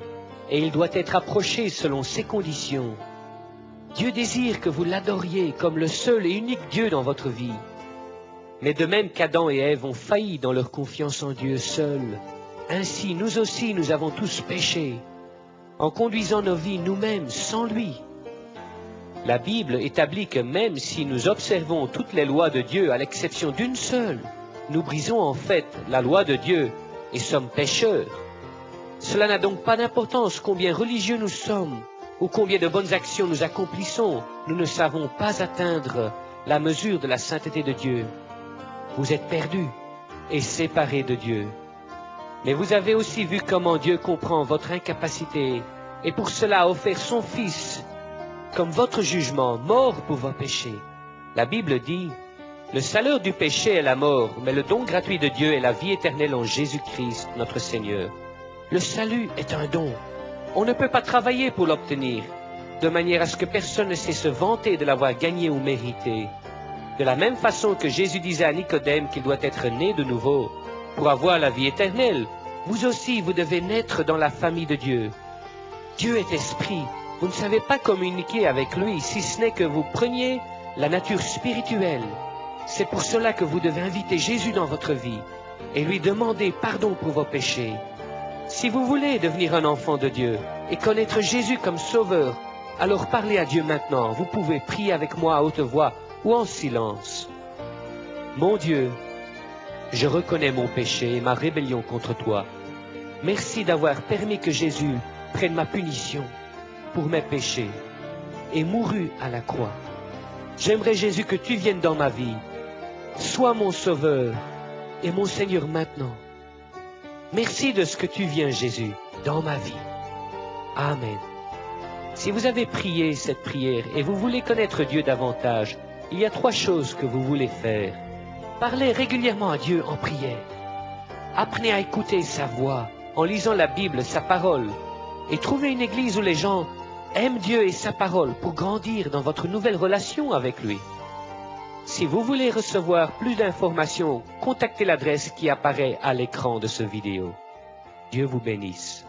S1: et il doit être approché selon ses conditions. Dieu désire que vous l'adoriez comme le seul et unique Dieu dans votre vie. Mais de même qu'Adam et Ève ont failli dans leur confiance en Dieu seul, ainsi nous aussi nous avons tous péché, en conduisant nos vies nous-mêmes sans lui. La Bible établit que même si nous observons toutes les lois de Dieu à l'exception d'une seule, nous brisons en fait la loi de Dieu et sommes pécheurs. Cela n'a donc pas d'importance combien religieux nous sommes ou combien de bonnes actions nous accomplissons, nous ne savons pas atteindre la mesure de la sainteté de Dieu. Vous êtes perdus et séparés de Dieu. Mais vous avez aussi vu comment Dieu comprend votre incapacité et pour cela a offert son Fils comme votre jugement, mort pour vos péchés. La Bible dit, « Le salaire du péché est la mort, mais le don gratuit de Dieu est la vie éternelle en Jésus-Christ, notre Seigneur. » Le salut est un don. On ne peut pas travailler pour l'obtenir. de manière à ce que personne ne sait se vanter de l'avoir gagné ou mérité. De la même façon que Jésus disait à Nicodème qu'il doit être né de nouveau pour avoir la vie éternelle, vous aussi vous devez naître dans la famille de Dieu. Dieu est esprit, vous ne savez pas communiquer avec lui si ce n'est que vous preniez la nature spirituelle. C'est pour cela que vous devez inviter Jésus dans votre vie et lui demander pardon pour vos péchés. Si vous voulez devenir un enfant de Dieu et connaître Jésus comme sauveur, alors parlez à Dieu maintenant. Vous pouvez prier avec moi à haute voix ou en silence. Mon Dieu, je reconnais mon péché et ma rébellion contre toi. Merci d'avoir permis que Jésus prenne ma punition pour mes péchés et mourut à la croix. J'aimerais, Jésus, que tu viennes dans ma vie. Sois mon sauveur et mon Seigneur maintenant. Merci de ce que tu viens, Jésus, dans ma vie. Amen. Si vous avez prié cette prière et vous voulez connaître Dieu davantage, il y a 3 choses que vous voulez faire. Parlez régulièrement à Dieu en prière. Apprenez à écouter sa voix en lisant la Bible, sa parole. Et trouvez une église où les gens aiment Dieu et sa parole pour grandir dans votre nouvelle relation avec lui. Si vous voulez recevoir plus d'informations, contactez l'adresse qui apparaît à l'écran de cette vidéo. Dieu vous bénisse.